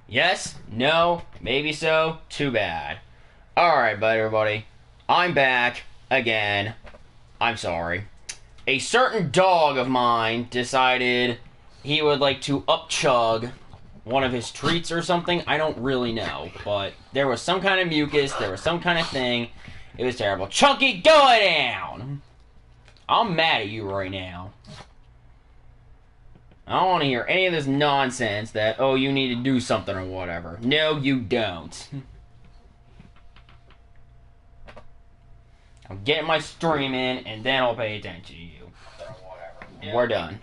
Yes? No? Maybe so? Too bad. Alright, but everybody. I'm back. Again. I'm sorry. A certain dog of mine decided he would like to upchug one of his treats or something. I don't really know. But there was some kind of mucus. There was some kind of thing. It was terrible. Chunky, go down! I'm mad at you right now. I don't want to hear any of this nonsense that, oh, you need to do something or whatever. No, you don't. I'm getting my stream in, and then I'll pay attention to you. Or whatever. No, we're done.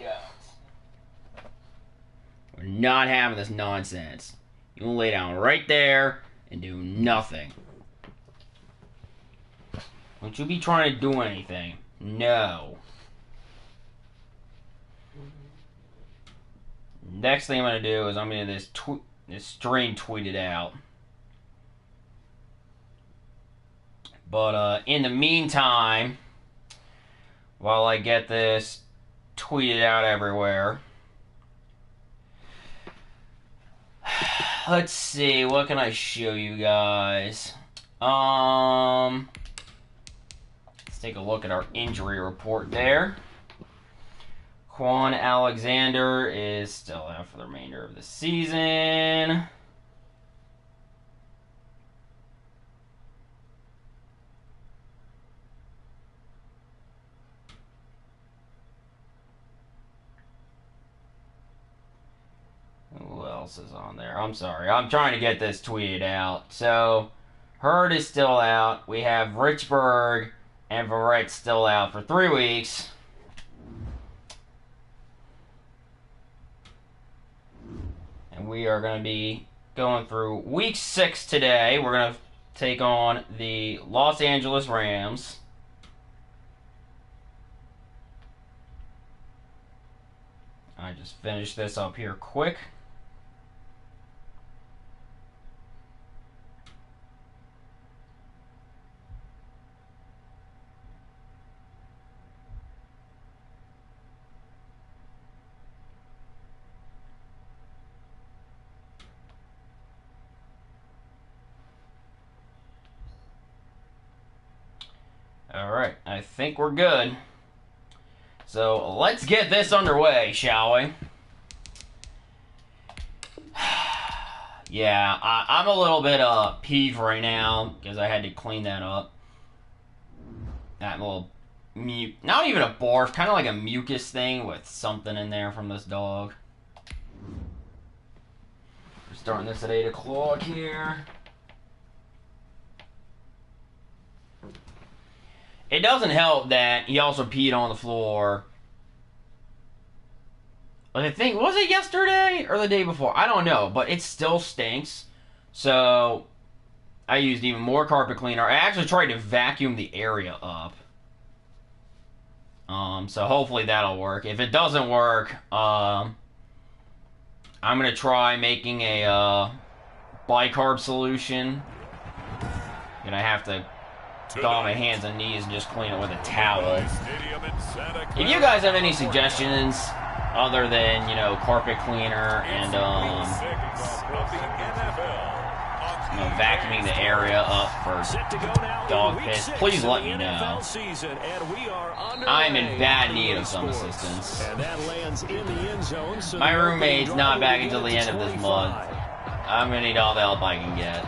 We're not having this nonsense. You can lay down right there and do nothing. Don't you be trying to do anything. No. Next thing I'm going to do is I'm going to this stream tweeted out. But in the meantime, while I get this tweeted out everywhere, let's see, what can I show you guys? Let's take a look at our injury report there. Quan Alexander is still out for the remainder of the season. Who else is on there? I'm sorry. I'm trying to get this tweeted out. So, Hurd is still out. We have Richburg and Verrett still out for 3 weeks. And we are going to be going through week 6 today. We're going to take on the Los Angeles Rams. I just finished this up here quick. Alright, I think we're good. So, let's get this underway, shall we? Yeah, I'm a little bit peeved right now, because I had to clean that up. That little, not even a barf, kind of like a mucus thing with something in there from this dog. We're starting this at 8 o'clock here. It doesn't help that he also peed on the floor. I think, was it yesterday or the day before? I don't know, but it still stinks. So, I used even more carpet cleaner. I actually tried to vacuum the area up. So hopefully that'll work. If it doesn't work, I'm going to try making a bicarb solution. And I have to go on my hands and knees and just clean it with a towel. If you guys have any suggestions other than, you know, carpet cleaner and vacuuming the area up for dog piss, please let me know. I'm in bad need of some assistance. My roommate's not back until the end of this month. I'm gonna need all the help I can get.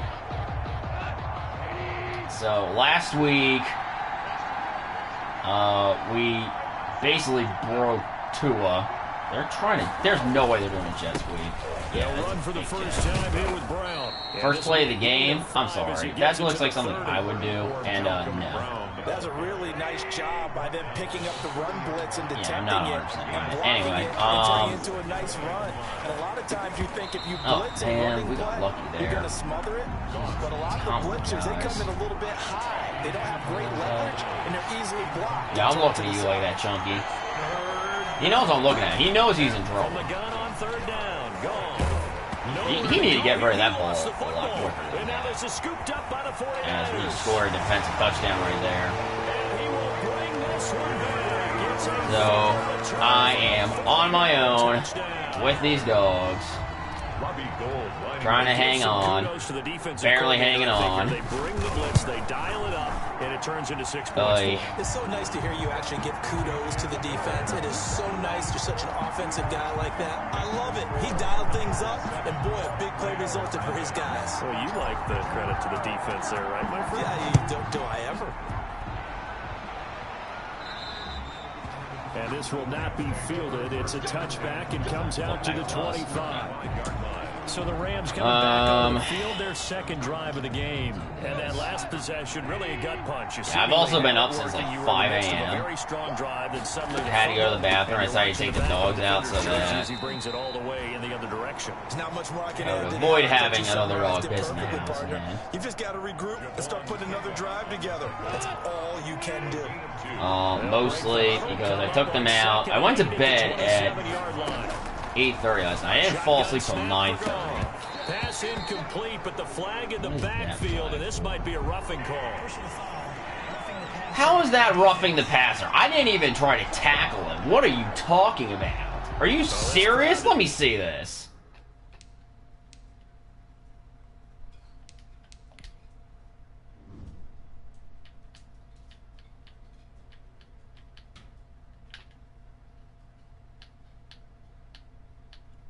So, last week, we basically broke Tua. They're trying to, there's no way they're doing a jet sweep. Yeah, run for the first time here with Brown. First play of the game? I'm sorry. That looks like something I would do, and no. That's a really nice job by them picking up the run blitz and detecting it. Anyway, into a nice run. And a lot of times you think if you blitz a running play, you're going to smother it. But a lot of the blitzers, they come in a little bit high. They don't have great leverage, and they're easily blocked. Yeah, I'm looking at you like that, Chunky. He knows I'm looking at him. He knows he's in trouble. He needed to get rid of that ball a lot quicker than that. As we scored a defensive touchdown right there. So, I am on my own with these dogs. Trying to hang on. Barely hanging on. They bring the blitz, they dial it up, and it turns into 6 points. It's so nice to hear you actually give kudos to the defense. It is so nice. You're such an offensive guy like that. I love it. He dialed things up, and boy, a big play resulted for his guys. Well, you like the credit to the defense there, right, my friend? Yeah, do I ever? And this will not be fielded. It's a touchback and comes out to the 25. So the Rams coming back on the field, their second drive of the game. And that last possession, really a gut punch. I've also been up since like 5 a.m. Very strong drive that suddenly had to go to the bathroom. I decided to take the dogs out so that he brings it all the way in the other direction. There's not much more I can add. Avoid having another dog piss in the house, man. You've just got to regroup and start putting another drive together. That's all you can do. Mostly because I took them out. I went to bed at 8:30 last night. I didn't fall asleep till 9:30. Pass incomplete, but the flag in the backfield, and this might be a roughing call. How is that roughing the passer? I didn't even try to tackle him. What are you talking about? Are you serious? Let me see this.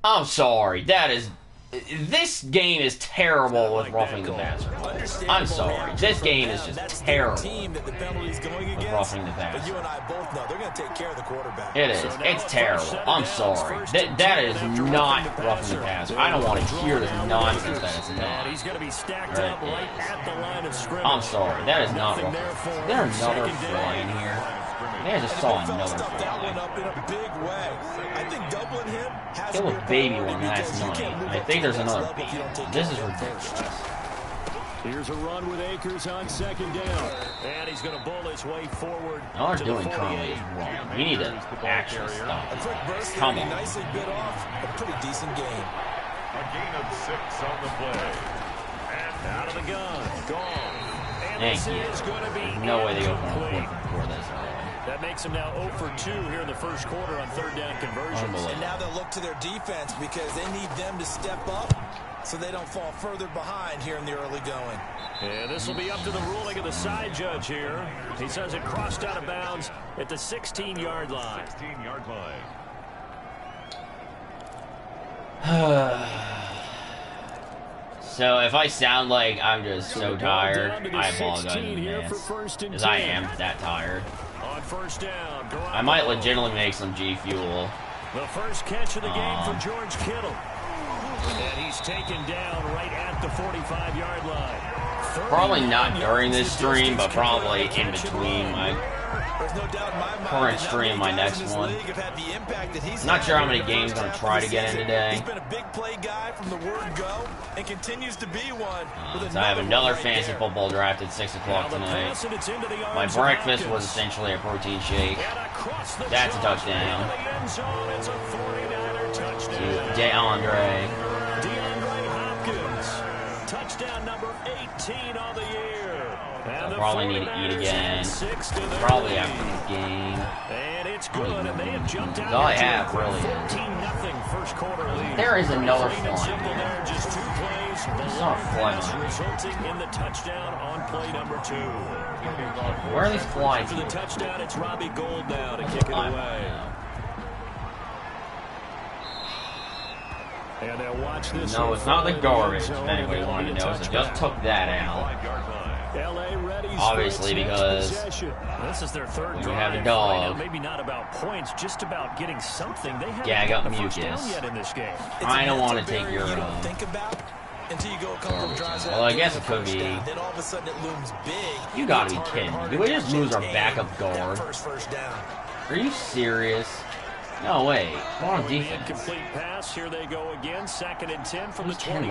I'm sorry. This game is terrible with roughing the passer. I'm sorry. This game is just terrible with roughing the passer. It is. It's terrible. I'm sorry. That is not roughing the passer. I don't want to hear this nonsense that it's not. I'm sorry. That is not roughing. Is there another fly in here? I just saw another fly. Kill a baby one last night. I think there's another baby. This is ridiculous. Here's a run with Akers on second down. And he's going to bull his way forward. All they're doing currently is wrong. We need to actually stop it. Come on. Nicely bit off. A pretty decent game. A gain of 6 on the play. And out of the gun. Gone. Thank you. There's no way they go for a point before this. That makes them now 0 for 2 here in the first quarter on third down conversions. And now they'll look to their defense because they need them to step up so they don't fall further behind here in the early going. And this will be up to the ruling of the side judge here. He says it crossed out of bounds at the 16-yard line. 16-yard line. So if I sound like I'm just so tired, I apologize in advance. Because I am that tired. On first down, I might legitimately make some G Fuel. The first catch of the game for George Kittle. And he's taken down right at the 45-yard line. Probably not during this stream, but probably in between my current stream and my next one. Not sure how many games I'm going to try to get in today. He's been a big play guy from the word go and continues to be one. So I have another fantasy football draft at 6 o'clock tonight. My breakfast was essentially a protein shake. That's a touchdown. To DeAndre Hopkins. Touchdown number 18 on the year. I'll probably need to eat again. Probably after this game. And it's good, and they have jumped out. All I have really is 14-0 first quarter lead. There is another fly here. Just 2 plays. It's not a fly. Resulting in the touchdown on play number 2. Where are these flies? For the touchdown, it's Robbie Gould now to kick it away. And they'll watch this. No, it's not the garbage. If anybody wanted to know, so just took that out. Obviously, because this is their third when you drive have a dog. Right now, maybe not about points, just about getting something. They haven't I got the mucus. first down yet in this game. I don't want to take your. Think about until you go a couple of drives. Well, I guess it could be. Then all of a sudden it looms big. You gotta be kidding me. Did we just lose our backup guard? First down. Are you serious? No way. We're on defense. Complete pass. Here they go again. 2nd and 10 from the 25.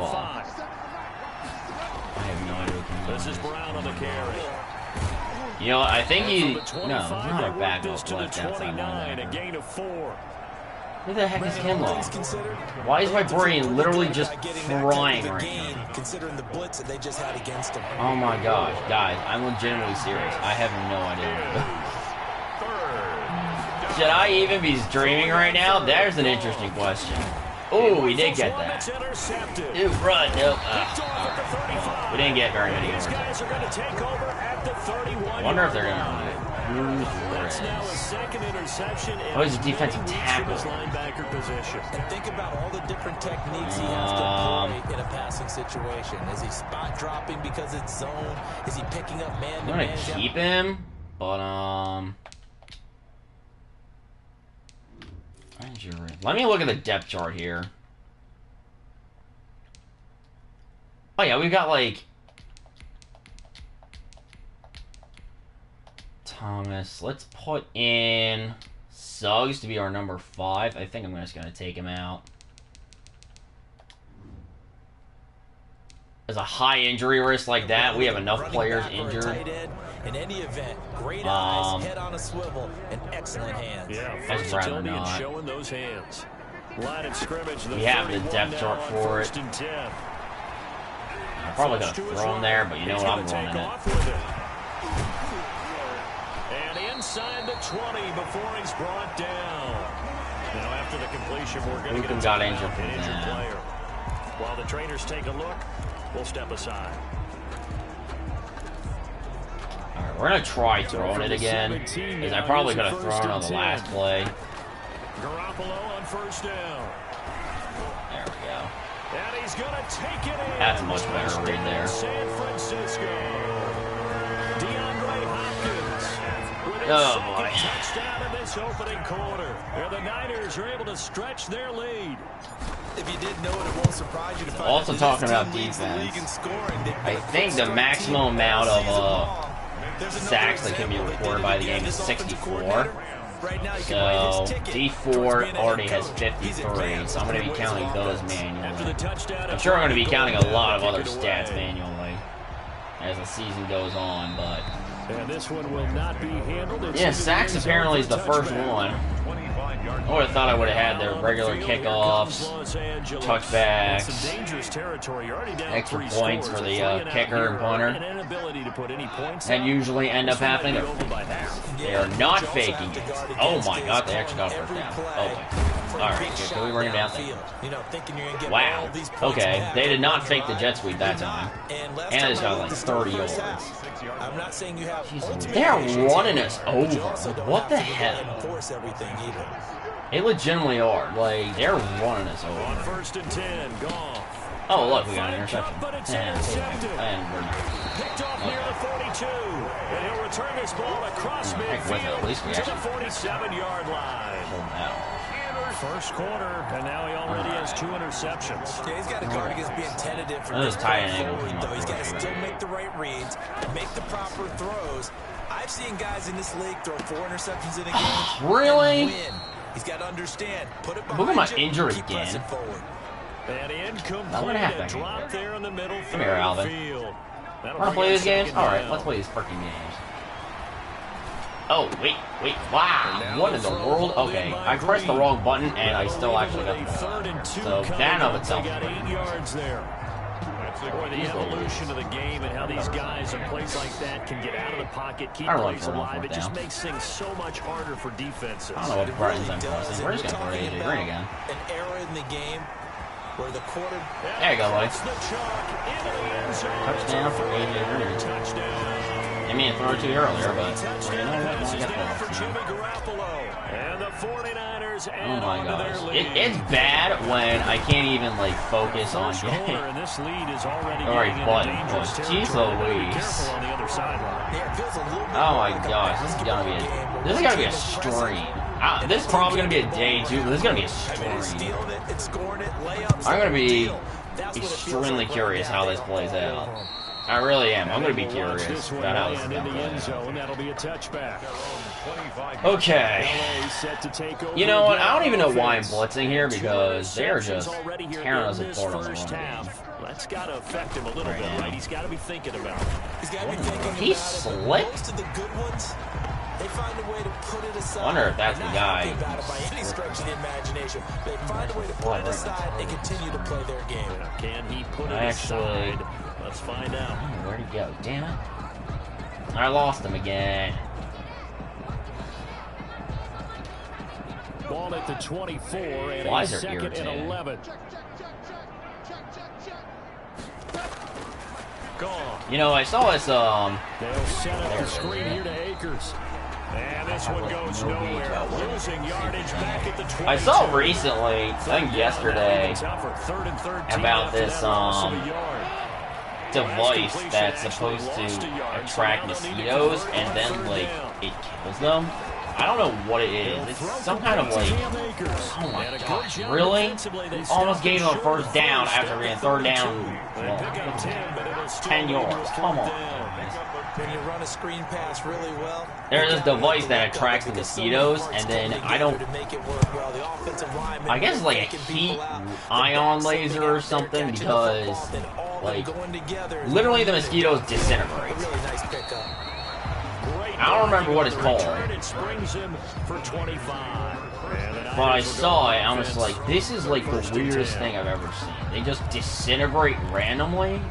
I have no idea what This is Brown on the carry. You know, I think he... No, he's not a backup left outside. A gain of 4. Who the heck is Kinlaw? Why is my brain literally just frying right now? Considering the blitz that they just had against him. Oh my gosh, guys, I'm legitimately serious. I have no idea. Should I even be streaming right now? There's an interesting question. Oh, we did get that. Dude, run. Nope. We didn't get very many yards. I wonder if they're going to That's now a second interception. Oh, he's a defensive tackle. And think about all the different techniques he has to employ in a passing situation. Is he spot dropping because it's zone? Is he picking up man-to-man? I'm going to keep him, but, let me look at the depth chart here. Oh, yeah, we've got, like, Thomas. Let's put in Suggs to be our number 5. I think I'm just going to take him out. As a high injury risk like that, we have enough players injured. In any event, great eyes, head on a swivel, and excellent hands. Yeah, that's rather not. Showing those hands. Line of scrimmage. We have the depth chart for it. I probably could have thrown there, but you know what? I'm running it. And inside the 20 before he's brought down. Now after the completion, we're going to get got injured an injured player. While the trainers take a look, we'll step aside. Alright, we're going to try throwing it again, because I probably could have thrown it on the last play. Garoppolo on first down. There we go. And he's going to take it in. That's a much better read there. San Francisco. DeAndre Hopkins with his boy. second touchdown in this opening quarter. And the Niners are able to stretch their lead. If you didn't know it, it won't surprise you to find Also out talking about leads the league in defense, scoring. I think the maximum amount of sacks that can be recorded by the game is 64. So D4 already has 53, so I'm going to be counting those manually. I'm sure I'm going to be counting a lot of other stats manually as the season goes on, but and this one will not be handled. yeah, sacks apparently is the first one. I would have thought I would have had their regular kickoffs, touchbacks, extra points for the kicker and punter. That usually end up happening. They are not faking it. Oh my god, they actually got a first down. Oh my. Alright, can we bring it down there? Wow. Okay, they did not fake the jet sweep that time. And they just got like 30 yards. Jeez, they are running us over. What the hell? They legitimately are. Like, they're running us over. On first and 10, gone. Oh, look, we got an interception. And we're picked off near the 42. And he'll return this ball across midfield to the 47-yard line. First quarter, and now he already has 2 interceptions. Yeah, he's got to guard against being tentative for this tight end though. He's got to still make the right reads, make the proper throws. I've seen guys in this league throw 4 interceptions in a game. Really? He's got to understand. Put it behind behind you. Injured keep again. pressing forward. And incomplete. Not gonna happen. Drop there in the middle. Come here, Alvin. Wanna play these games? Alright, let's play these freaking games. Oh, wait, wow, what in the world? Okay, I pressed the wrong button and I still actually got the ball. So that of itself is pretty impressive. Boy, the evolution of the game and how these guys in plays like that can get out of the pocket, keep plays alive. It just makes things so much harder for defenses. I don't know what buttons I'm pressing. We're just going to throw AJ Green again. An error in the game where the quarter... There you go, boys. Touchdown for AJ Green. I mean, I threw it too earlier, but you know what? I got oh my gosh. It's bad when I can't even, like, focus on getting... Alright, button push. Jeez Louise. Oh my gosh, this is gonna be a stream. This is probably gonna be a day too, but this is gonna be a stream. I'm gonna be extremely curious how this plays out. I really am. I'm going to be curious about how this is going to play out. Okay. You know what? I don't even know why I'm blitzing here because they're just tearing us apart on the run game. That's got to affect him a little bit, right? He's got to be thinking about it. He's slick. They find a way to put it aside. I wonder if that's the guy. By any stretch of the imagination, they find a way to put it aside and continue to play their game. Can he put it aside? Let's find out. Where'd he go? Damn it. I lost him again. ball at the 24 and Flies a are second and irritating. 11. Gone. You know, I saw this, They'll set up the screen here to Akers. And this one goes nowhere. Losing yardage back at the 20. I saw recently, I think yesterday, about this device that's supposed to attract mosquitoes and then like it kills them. I don't know what it is. It's some kind of like, oh my gosh, really? Almost gave him a first down after being third down. Well, 10 yards. Come on. When you run a screen pass really well, there's this device that attracts the mosquitoes, and then I guess it's like a heat ion laser or something, because like literally the mosquitoes disintegrate. I don't remember what it's called, but I saw it and I was like, this is like the weirdest thing I've ever seen. They just disintegrate randomly,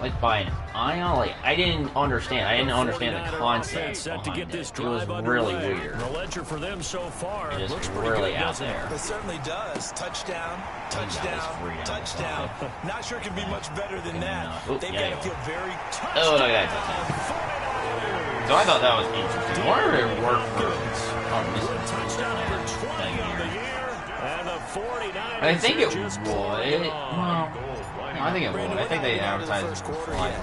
like by an ion. Like I didn't understand the concept behind it. It was really weird. It is really out there. It certainly does. Touchdown, touchdown, touchdown. Not sure it can be much better than that. They've got to feel very touchdown. Oh, look at that. So I thought that was interesting. I wonder if it worked for I think it would. Well, I think it would. I think they advertised it for flies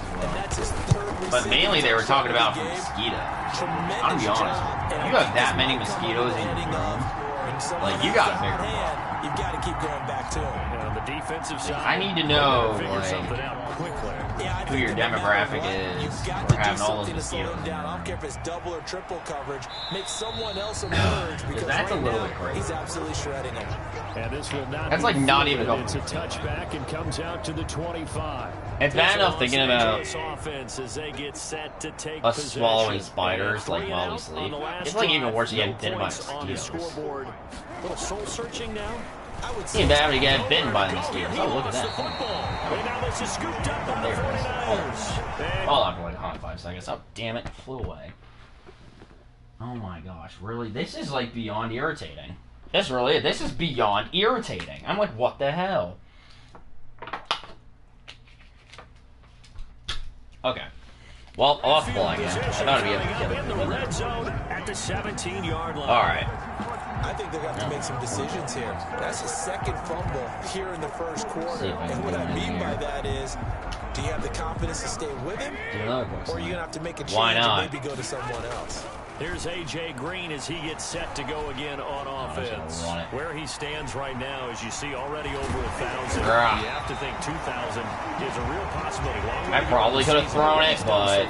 as well. But mainly they were talking about for mosquitoes. I'm gonna be honest. If you have that many mosquitoes in your room, like you got a bigger problem. You've got to keep going back to them. The defensive side, I need to know like who your demographic is for having all those mosquitoes. I don't care if it's double or triple coverage. Make someone else emerge because that's a little bit crazy. He's absolutely shredding it. And this will not that's like not even a it's a touchback and comes out to the 25. It's bad enough thinking about us possession. swallowing spiders like while we sleep. It's like even worse than getting bitten by mosquitoes. Little soul searching now. It's even bad when you get bitten by the mosquitoes. Oh, look at that. All after like 5 seconds. Oh, damn it. It flew away. Oh my gosh. Really? This is like beyond irritating. This really is. This is beyond irritating. I'm like, what the hell? Okay. Well, off the line again. I thought I'd be able to kill it. Alright. I think they're going to have to make some decisions here. That's the second fumble here in the first quarter. And what I mean by that is, do you have the confidence to stay with him? Or are you going to have to make a change and maybe go to someone else? Here's A.J. Green as he gets set to go again on offense. Where he stands right now, as you see, already over 1,000. You have to think 2,000 is a real possibility. I probably could have thrown it, but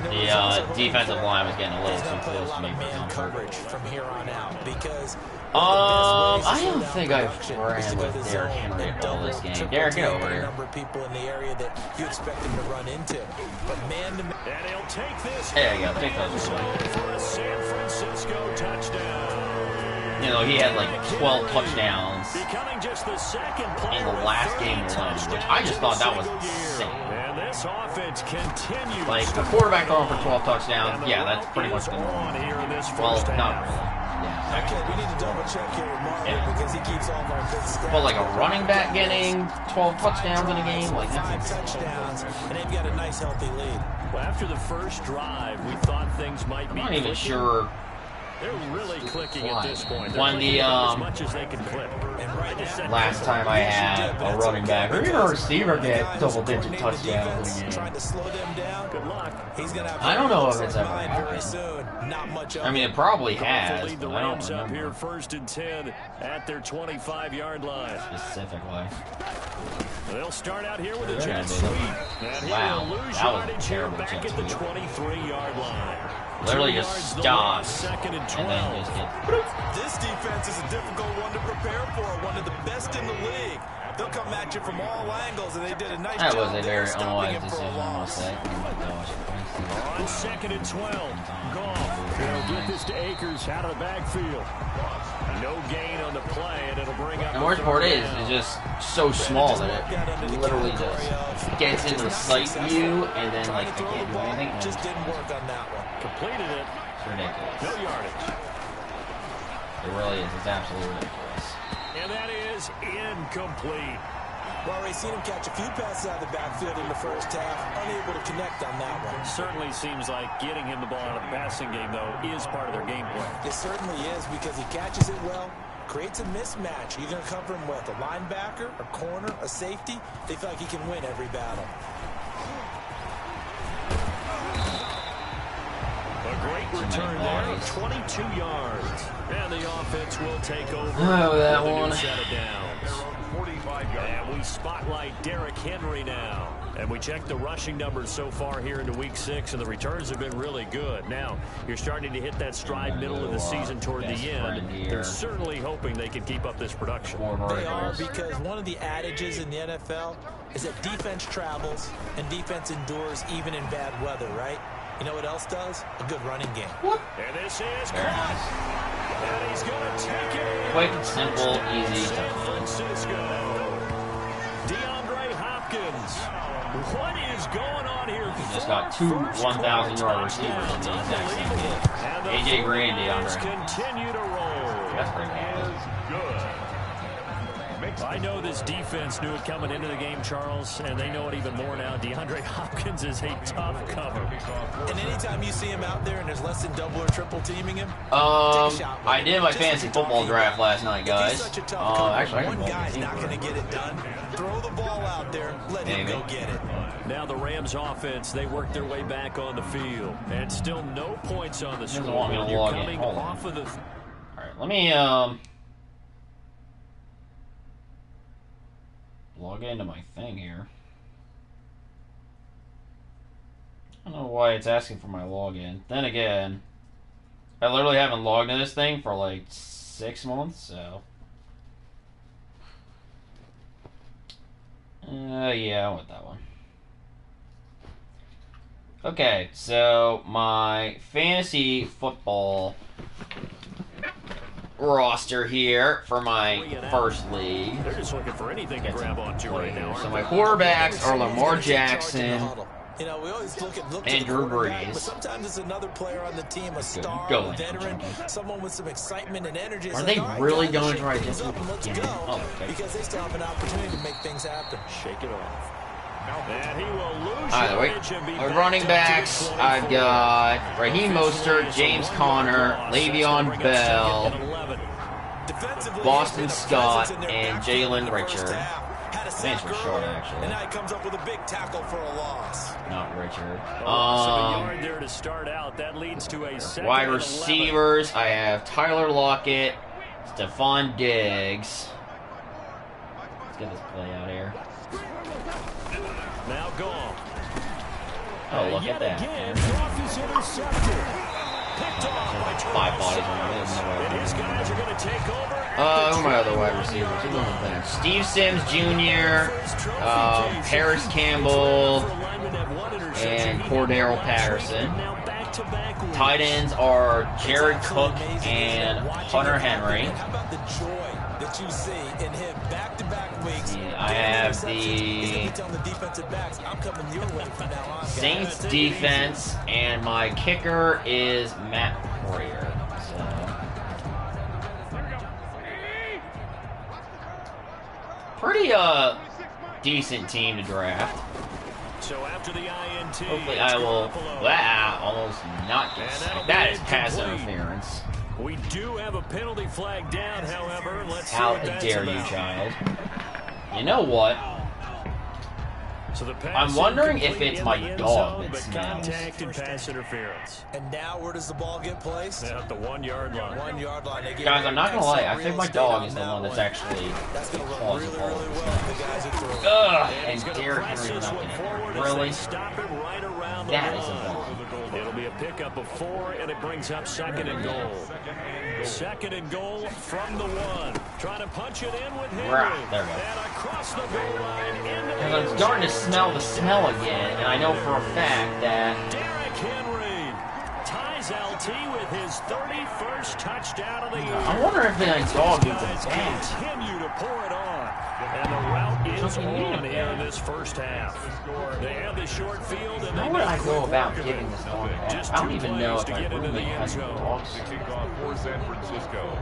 the defensive line was getting a little too close to me for comfort. From here on out, because I don't think I've ran with Derrick Henry all this game. Derrick, get over here. Number of people in the area that you expect him to run into, but man to man, and he'll take this. There you go. Take those for a San Francisco touchdown. You know, he had like 12 touchdowns just the second in the last game alone, which I just thought that was insane. And this offense continues. Like a quarterback throwing for 12 touchdowns, yeah, that's pretty much the norm. Well, not really. Yeah. Okay, we need to double check here with Marvin because he keeps all of our good stats. But like a running back getting 12 touchdowns in a game, like that's 5 touchdowns, and they've got a nice healthy lead. Well, after the first drive, we thought things might be. I'm not even sure. They're really clicking at this point. When the as much as they can clip. Last time I had a running back or even a receiver get double-digit touchdowns in a game. Good luck. I don't know if it's ever happened. I mean, it probably has, but I don't up here, remember. first and 10 at their 25-yard line. Specifically. They'll start out here with a jet sweep. Wow, that was a terrible back at the 23-yard line. Literally just stops and then just get. This defense is a difficult one to prepare for, one of the best in the league. They'll come at you from all angles, and they did a nice job. That was a very stopping unwise him for a decision, I must loss. say. Oh my gosh. On second and 12, Goff will get this to Akers out of the backfield. No gain on the play, and it'll bring up. And the worst part is, it's just so small that it literally just gets into sight view, and then like I can't do anything. Just didn't work on that one. Completed it. It's ridiculous. No yardage. It really is. It's absolutely ridiculous. And that is incomplete. Well, we've seen him catch a few passes out of the backfield in the first half, unable to connect on that one. Certainly seems like getting him the ball out of the passing game, though, is part of their game plan. It certainly is, because he catches it well, creates a mismatch. You're going to cover him with a linebacker, a corner, a safety. They feel like he can win every battle. A great return there, 22 yards. And the offense will take over. Oh, that one. Set of downs. And we spotlight Derrick Henry now. And we check the rushing numbers so far here into Week 6, and the returns have been really good. Now, you're starting to hit that stride middle of the season toward the end. They're certainly hoping they can keep up this production. They are, because one of the adages in the NFL is that defense travels and defense endures even in bad weather, right? You know what else does? A good running game. And this is caught. And he's going to take it. Quick, simple, easy. San Francisco. DeAndre Hopkins. What is going on here? He just got two 1,000-yard receivers in the exact same game. AJ Green and DeAndre. Continue to roll. That's pretty good. I know this defense knew it coming into the game, Charles, and they know it even more now. DeAndre Hopkins is a tough cover. And anytime you see him out there and there's less than double or triple teaming him, I did my fantasy football draft last night, guys. Actually, one guy's not going to get it done. Throw the ball out there, let him go get it. Now the Rams offense, they work their way back on the field, and still no points on the score. Want me to log in. Hold on. All right, let me log into my thing here. I don't know why it's asking for my login. Then again, I literally haven't logged into this thing for like 6 months, so. Yeah, I want that one. Okay, so my fantasy football roster here for my first league. They're just looking for anything to grab onto right now. So my quarterbacks are Lamar Jackson, you know, we always look and Drew Brees. But sometimes it's another player on the team, a star, a veteran, someone with some excitement and energy. Are they really going to try this one again? Because they still have an opportunity to make things happen. Shake it off. And he will lose. Either way, my running backs, I've got Raheem Mostert, James Conner, Le'Veon Bell, Boston Scott, and Jalen Richard. Thanks for short, actually. And now he comes up with a big tackle for a loss. Not Richard. Yard there to start out. That leads to a wide receivers, I have Tyler Lockett, Stephon Diggs. Let's get this play out here. Now gone. Oh, look at that. Five bodies on this. These guys are going to take over. Who are my other wide receivers? Who's on the bench? Steve Sims Jr., Paris Campbell, and Cordero Patterson. Tight ends are Jared Cook and Hunter Henry. How about the joy that you see in him back-to-back weeks? I have the Saints defense, and my kicker is Matt Poirier. So, pretty decent team to draft. So after the INT, hopefully I will. Wow, almost not get sacked. That is pass interference. We do have a penalty flag down, however. Let's How dare you, child? You know what? So I'm wondering if it's my dog that smells. Contact and pass interference. And now where does the ball get placed? At the 1 yard line. 1 yard line. Guys, I'm not gonna lie. I think my dog is the one that's actually causing all of this. Ugh, and Derrick Henry knocking it. Really? That is a ball. It'll be a pickup of 4, and it brings up 2nd and goal. 2nd and goal from the 1. Trying to punch it in with Henry. There we go. And across the goal line into because I'm starting to smell the smell again, and I know for a fact that Derrick Henry ties LT with his 31st touchdown of the year. I wonder if that dog needs a bat. Continue to pour it on. And the route is on here in this first half. They have the short field, and how would I go about getting this ball? I don't even know if I really has dogs. For San Francisco.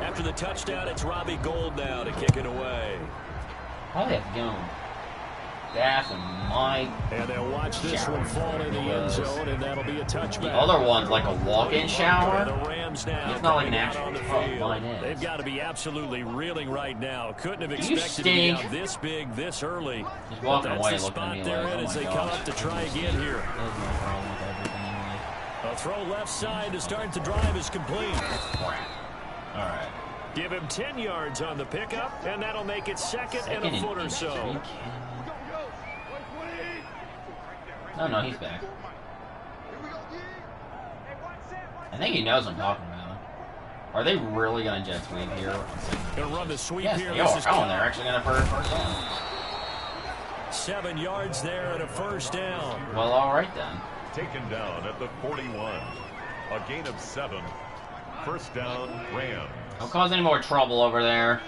After the touchdown, it's Robbie Gould now to kick it away. How they have gone? That's my. And they'll watch this one fall in the end zone, and that'll be a touchback. The other one's like a walk-in shower. And the Rams now it's not like an actual on the field. They've got to be absolutely reeling right now. Couldn't have expected to be out this big, this early. Just walking but away, that's the looking at spot me they're like, in oh as they my come gosh. up to try again here. A throw left side to start the drive is complete. All right. Give him 10 yards on the pickup, and that'll make it second and a foot or so. No, he's back. I think he knows I'm talking about him. Are they really going to jet sweep here? They'll run the sweep yes, here. They are. Oh, and they're actually going to first down. 7 yards there and a first down. Well, all right then. Taken down at the 41. A gain of 7. First down, Rams. Don't cause any more trouble over there.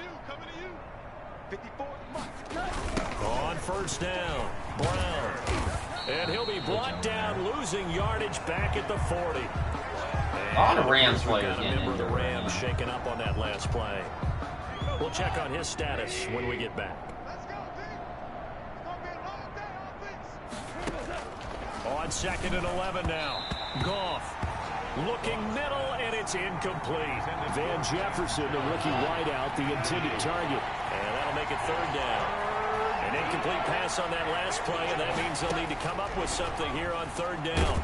On first down, Brown. And he'll be brought down, losing yardage back at the 40. A lot of Rams players got a member of the Rams shaking up on that last play. We'll check on his status when we get back. On 2nd and 11 now. Goff looking middle, and it's incomplete. Van Jefferson, the rookie wideout, the intended target. And that'll make it third down. An incomplete pass on that last play, and that means they'll need to come up with something here on third down.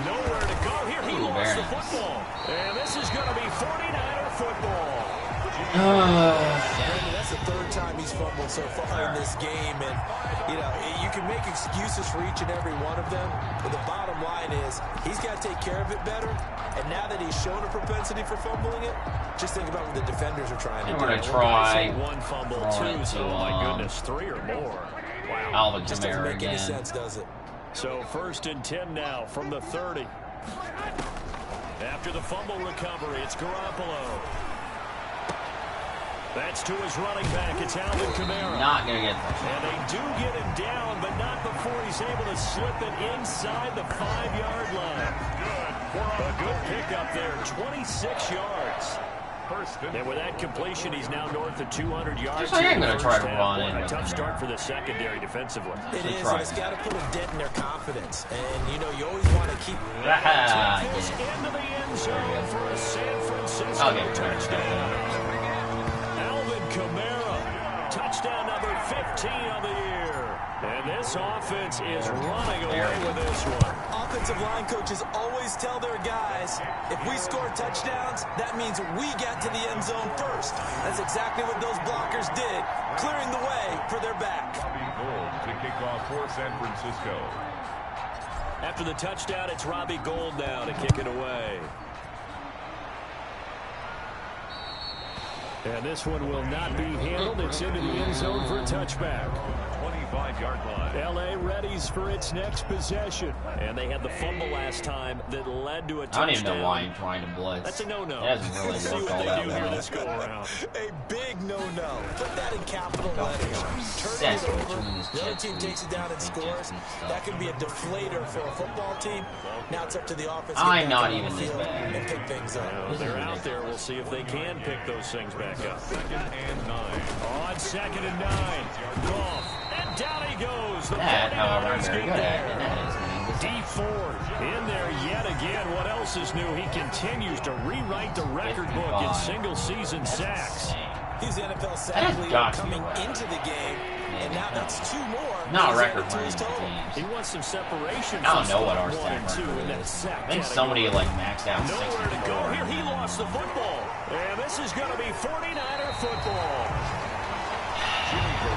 Nowhere to go here. He lost the football. And this is going to be 49er football. That's the third time he's fumbled so far in this game, and you can make excuses for each and every one of them, but the bottom line is he's got to take care of it better. And now that he's shown a propensity for fumbling it, just think about what the defenders are trying to do. We're going to try one fumble, two, so my goodness, 3 or more. Wow. Alvin Just doesn't Kamara make any again. sense, does it? So 1st and 10 now from the 30. After the fumble recovery, it's Garoppolo. That's to his running back. It's Alvin Kamara. Not going to get this. And they do get him down, but not before he's able to slip it inside the 5-yard line. A good pickup there, 26 yards. And with that completion, he's now north of 200 yards. Just like I'm going to try to run in. A tough start for the secondary defensively. It is, and it's got to put a dent in their confidence. And, you always want to keep... Into the end zone for a San Francisco touchdown. Alvin Kamara, touchdown number 15 of the year. And this offense is running away with this one. Offensive line coaches always tell their guys, if we score touchdowns, that means we get to the end zone first. That's exactly what those blockers did, clearing the way for their back. To kick off for San Francisco. After the touchdown, it's Robbie Gould now to kick it away. And this one will not be handled. It's into the end zone for a touchback. 25-yard line. L.A. readies for its next possession. And they had the fumble last time that led to a touchdown. I don't even know why I'm trying to blitz. That's a no-no. It hasn't really See worked what all they that do well. here this go-around. A big no-no. Put that in capital letters. Turning it over. The other team takes it down and scores. That can be a deflator for a football team. Now it's up to the offense. I'm not even this bad. And pick things up. Well, they're out there. We'll see if they can pick those things back up. 2nd and 9. On 2nd and 9. Goff. And down he goes. The That, however, I'm 49ers very get good there. at, and that is getting this. D Ford in there yet again. What else is new? He continues to rewrite the record book in single-season sacks. He's the NFL sack leader coming into the game, and now that's 2 more. Not record to his breaking total. teams. He wants some separation. I don't know what from our 1 and sack 2 record in that is. sack I think somebody category. like maxed out 64. Nowhere to go here. He lost the football. And this is going to be 49er football.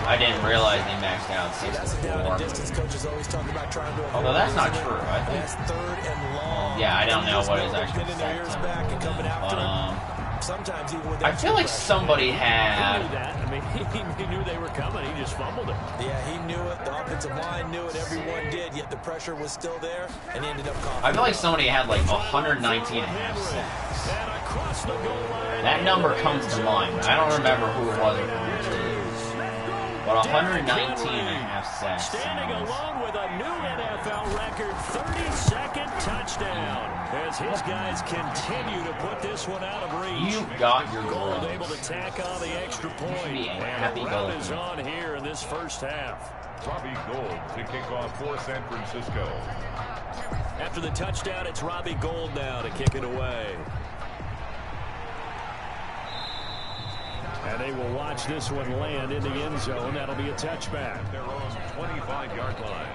I didn't realize they maxed out That's a down and 64. distance. Coaches always talk about trying to avoid Although that's not losing it. true. I think. That's 3rd and long. Yeah, I don't know what his They're actual pinning their sack ears time back and coming is. after But, him. Sometimes even with I feel like somebody He knew had. that. I mean, he knew they were coming. He just fumbled it. Yeah, he knew it. The offensive line knew it. Everyone did. Yet the pressure was still there, and he ended up coughing. I feel like somebody had like 119 and a half sacks. And across the goal line. That number comes to mind, but I don't remember who it was or who it is. But 119.5 sacks. Standing alone with a new NFL record 32nd touchdown. As his guys continue to put this one out of reach. You got your Gold goal. able to tack on the extra point. Happy And the goal. run is on here in this first half. Robbie Gould to kick off for San Francisco. After the touchdown, it's Robbie Gould now to kick it away. And they will watch this one land in the end zone. That'll be a touchback. Their own 25-yard line.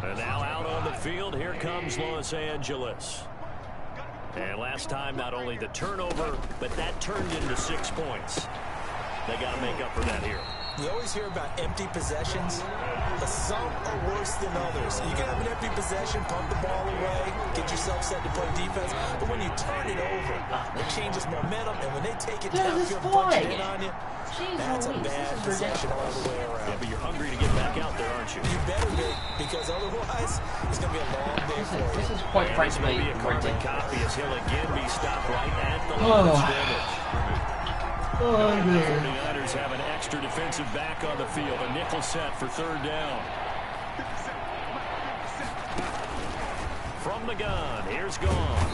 And now out on the field, here comes Los Angeles. And last time, not only the turnover, but that turned into 6 points. They got to make up for that here. You always hear about empty possessions, but some are worse than others. You can have an empty possession, pump the ball away, get yourself set to play defense, but when you turn it over, it changes momentum, and when they take it downfield and punch it in on you, that's a bad possession all the way around. Yeah, but you're hungry to get back out there, aren't you? You better be, because otherwise, it's going to be a long day for you. This is quite frankly Maybe a carbon ridiculous. copy as he'll again be stopped right at the line of scrimmage. The 49ers have an extra defensive back on the field. A nickel set for third down. From the gun, here's Gone.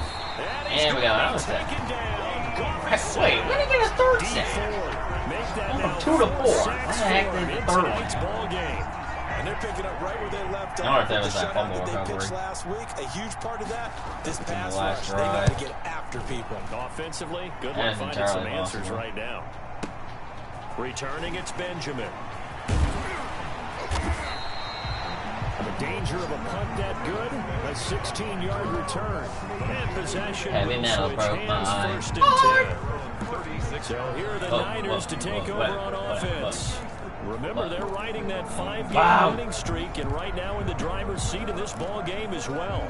And we got another set. Wait, when did he get a third set? From 2 to 4. What the heck did the third one? And they're picking up right where they left off. I wonder if that was The that shutout fumble that they recovery. pitched last week, a huge part of that, this pass last rush. They got drive. to get after people. Offensively, good That luck is finding some entirely answers possible. right now. Returning, it's Benjamin. The danger of a punt that good, a 16-yard return. And possession Heavy will metal switch broke my hands eye. first and 10. So here are the Niners to take over on offense. Remember, they're riding that 5-game winning streak, and right now in the driver's seat of this ball game as well.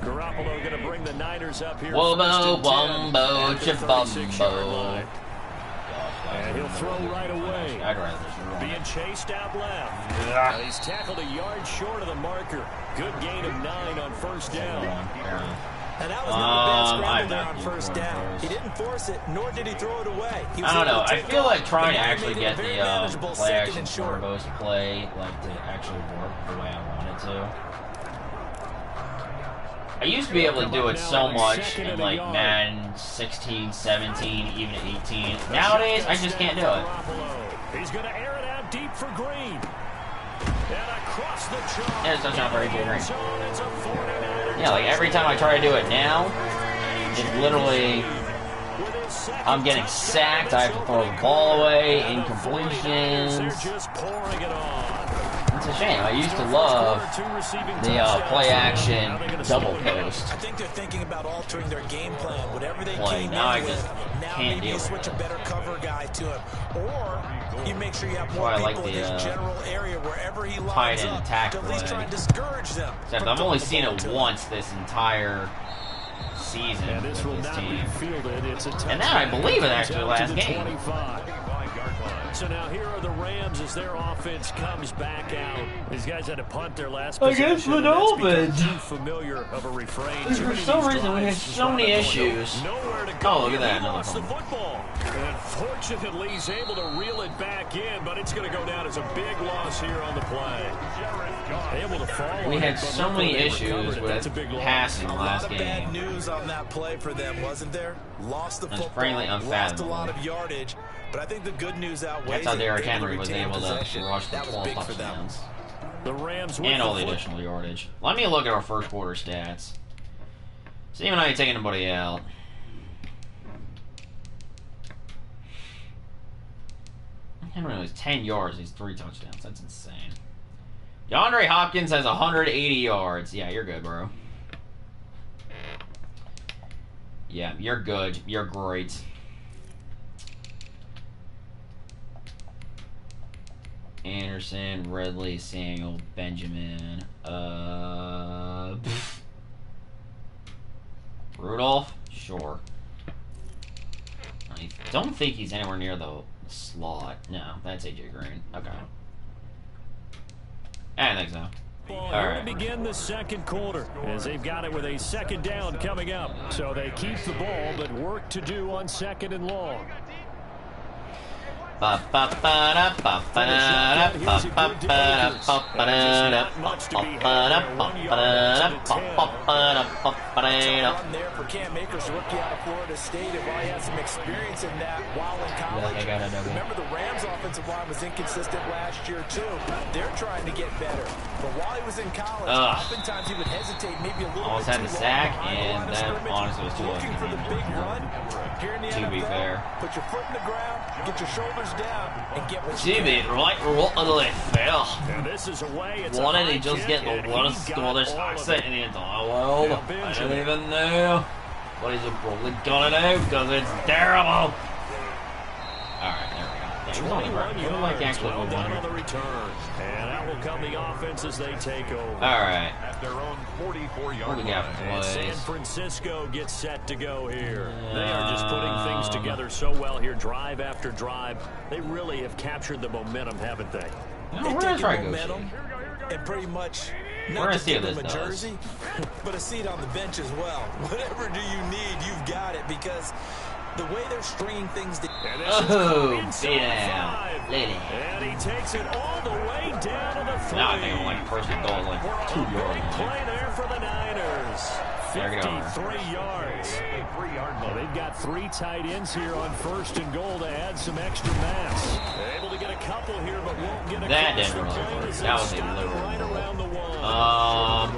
Garoppolo going to bring the Niners up here. Wombo, wombo, chabumbo. And he'll throw right away. I'd rather just run. Being chased out left. And he's tackled a yard short of the marker. Good gain of 9 on first down. And that was not a bad scramble I'm there not on first using down. those. He didn't force it, nor did he throw it away. He was I don't able know. to I take feel off, like trying to but actually made it a get very the manageable play second action and short. Turbos play like to actually work the way I want it to. I used to be able to do it so much in like Madden 16, 17, even 18. Nowadays, I just can't do it. He's going to air it out deep for Green. And across the chalk. There's a touchdown for AJ Green. Yeah, like every time I try to do it now, it's literally I'm getting sacked. I have to throw the ball away, incompletions. They're just pouring it on. It's a shame. I used to love the play action double post. I think they're thinking about altering their game plan. Whatever they Play. came Now in I just with, now can't maybe you deal switch with a it. better cover guy to him. Or you make sure you have more Why I people like in the, his general area wherever he tight lines end up attack to at least play. try and discourage them. Except from I've only throwing seen the ball it to him. once this entire season And this will with this not be team. fielded. It's a touchdown. And that, I believe, is actually the Comes out last to the game. 25. So now here are the Rams as their offense comes back out. These guys had to punt their last possession. And that's become too familiar of a refrain. Too For many some of these reason, we drives have just so wound many up going issues. nowhere to go. Oh, look at that, He another lost the fumble. football. And fortunately, he's able to reel it back in, but it's going to go down as a big loss here on the play. Able to fall We on had it, but so look many where they issues recovered it. That's a with big loss. passing A lot last of bad game. news on that play for them, wasn't there? Lost the That's football, frankly lost a unfathomable. lot of yardage, but I think the good news outweighs That's how it. Derrick They were Henry was retain able to possession. rush the That was 12 big for them. touchdowns. The Rams with And all the foot- additional yardage. Let me look at our first quarter stats. See if I ain't taking anybody out. Henry was 10 yards. He's 3 touchdowns. That's insane. DeAndre Hopkins has 180 yards. Yeah, you're good, bro. Yeah, you're good. You're great. Anderson, Ridley, Samuel, Benjamin, Rudolph? Sure. I don't think he's anywhere near the slot. No, that's AJ Green. Okay. I don't think so. All All right. right. Begin the second quarter as they've got it with a second down coming up. So they keep the ball, but work to do on second and long. rookie out of Florida State, and while he had some experience in that while in college, remember the Rams' offensive line was inconsistent last year too. They're trying to get better, but while he was in college, oftentimes he would hesitate, maybe a little almost bit had the sack, and that honestly was too looking for the big run. Here in the to NFL, be fair, put your foot in the ground, get your shoulders down, and get what you can. And this is a way. It's Why did he just get the worst Scottish accent in the entire world? I don't even know. What is it probably gonna do? Because it's terrible. Alright, there we go. Yeah, 21 yards, well done on the return. return. And that will come the offense as they take over. Alright. At their own 44-yard line. And San Francisco gets set to go here. They are just putting things together so well here, drive after drive. They really have captured the momentum, haven't they? No, we're gonna try to go and pretty much not just give this them a jersey, but a seat on the bench as well. Whatever do you need, you've got it, because the way they're stringing things together. And he takes it all the way down to the 3. Now I think I'm like first and goal, like 2 yards. Big play there for the Niners. 53 yards. Well, they've got 3 tight ends here on first and goal to add some extra mass. They're able to get a couple here, but won't get a that didn't really work. That was a right around the wall.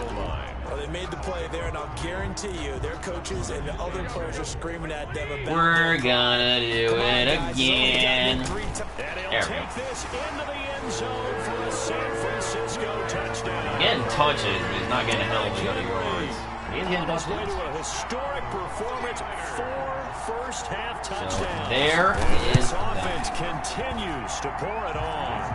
Well, they made the play there, and I'll guarantee you their coaches and the other players are screaming at them about we're gonna do it again. And he'll take this into the end zone for a San Francisco touchdown. Getting touches, but he's not getting a hell of a lot of yards. He's getting On his way touches. to a historic performance, 4 first-half touchdowns. There is this offense continues to pour it on.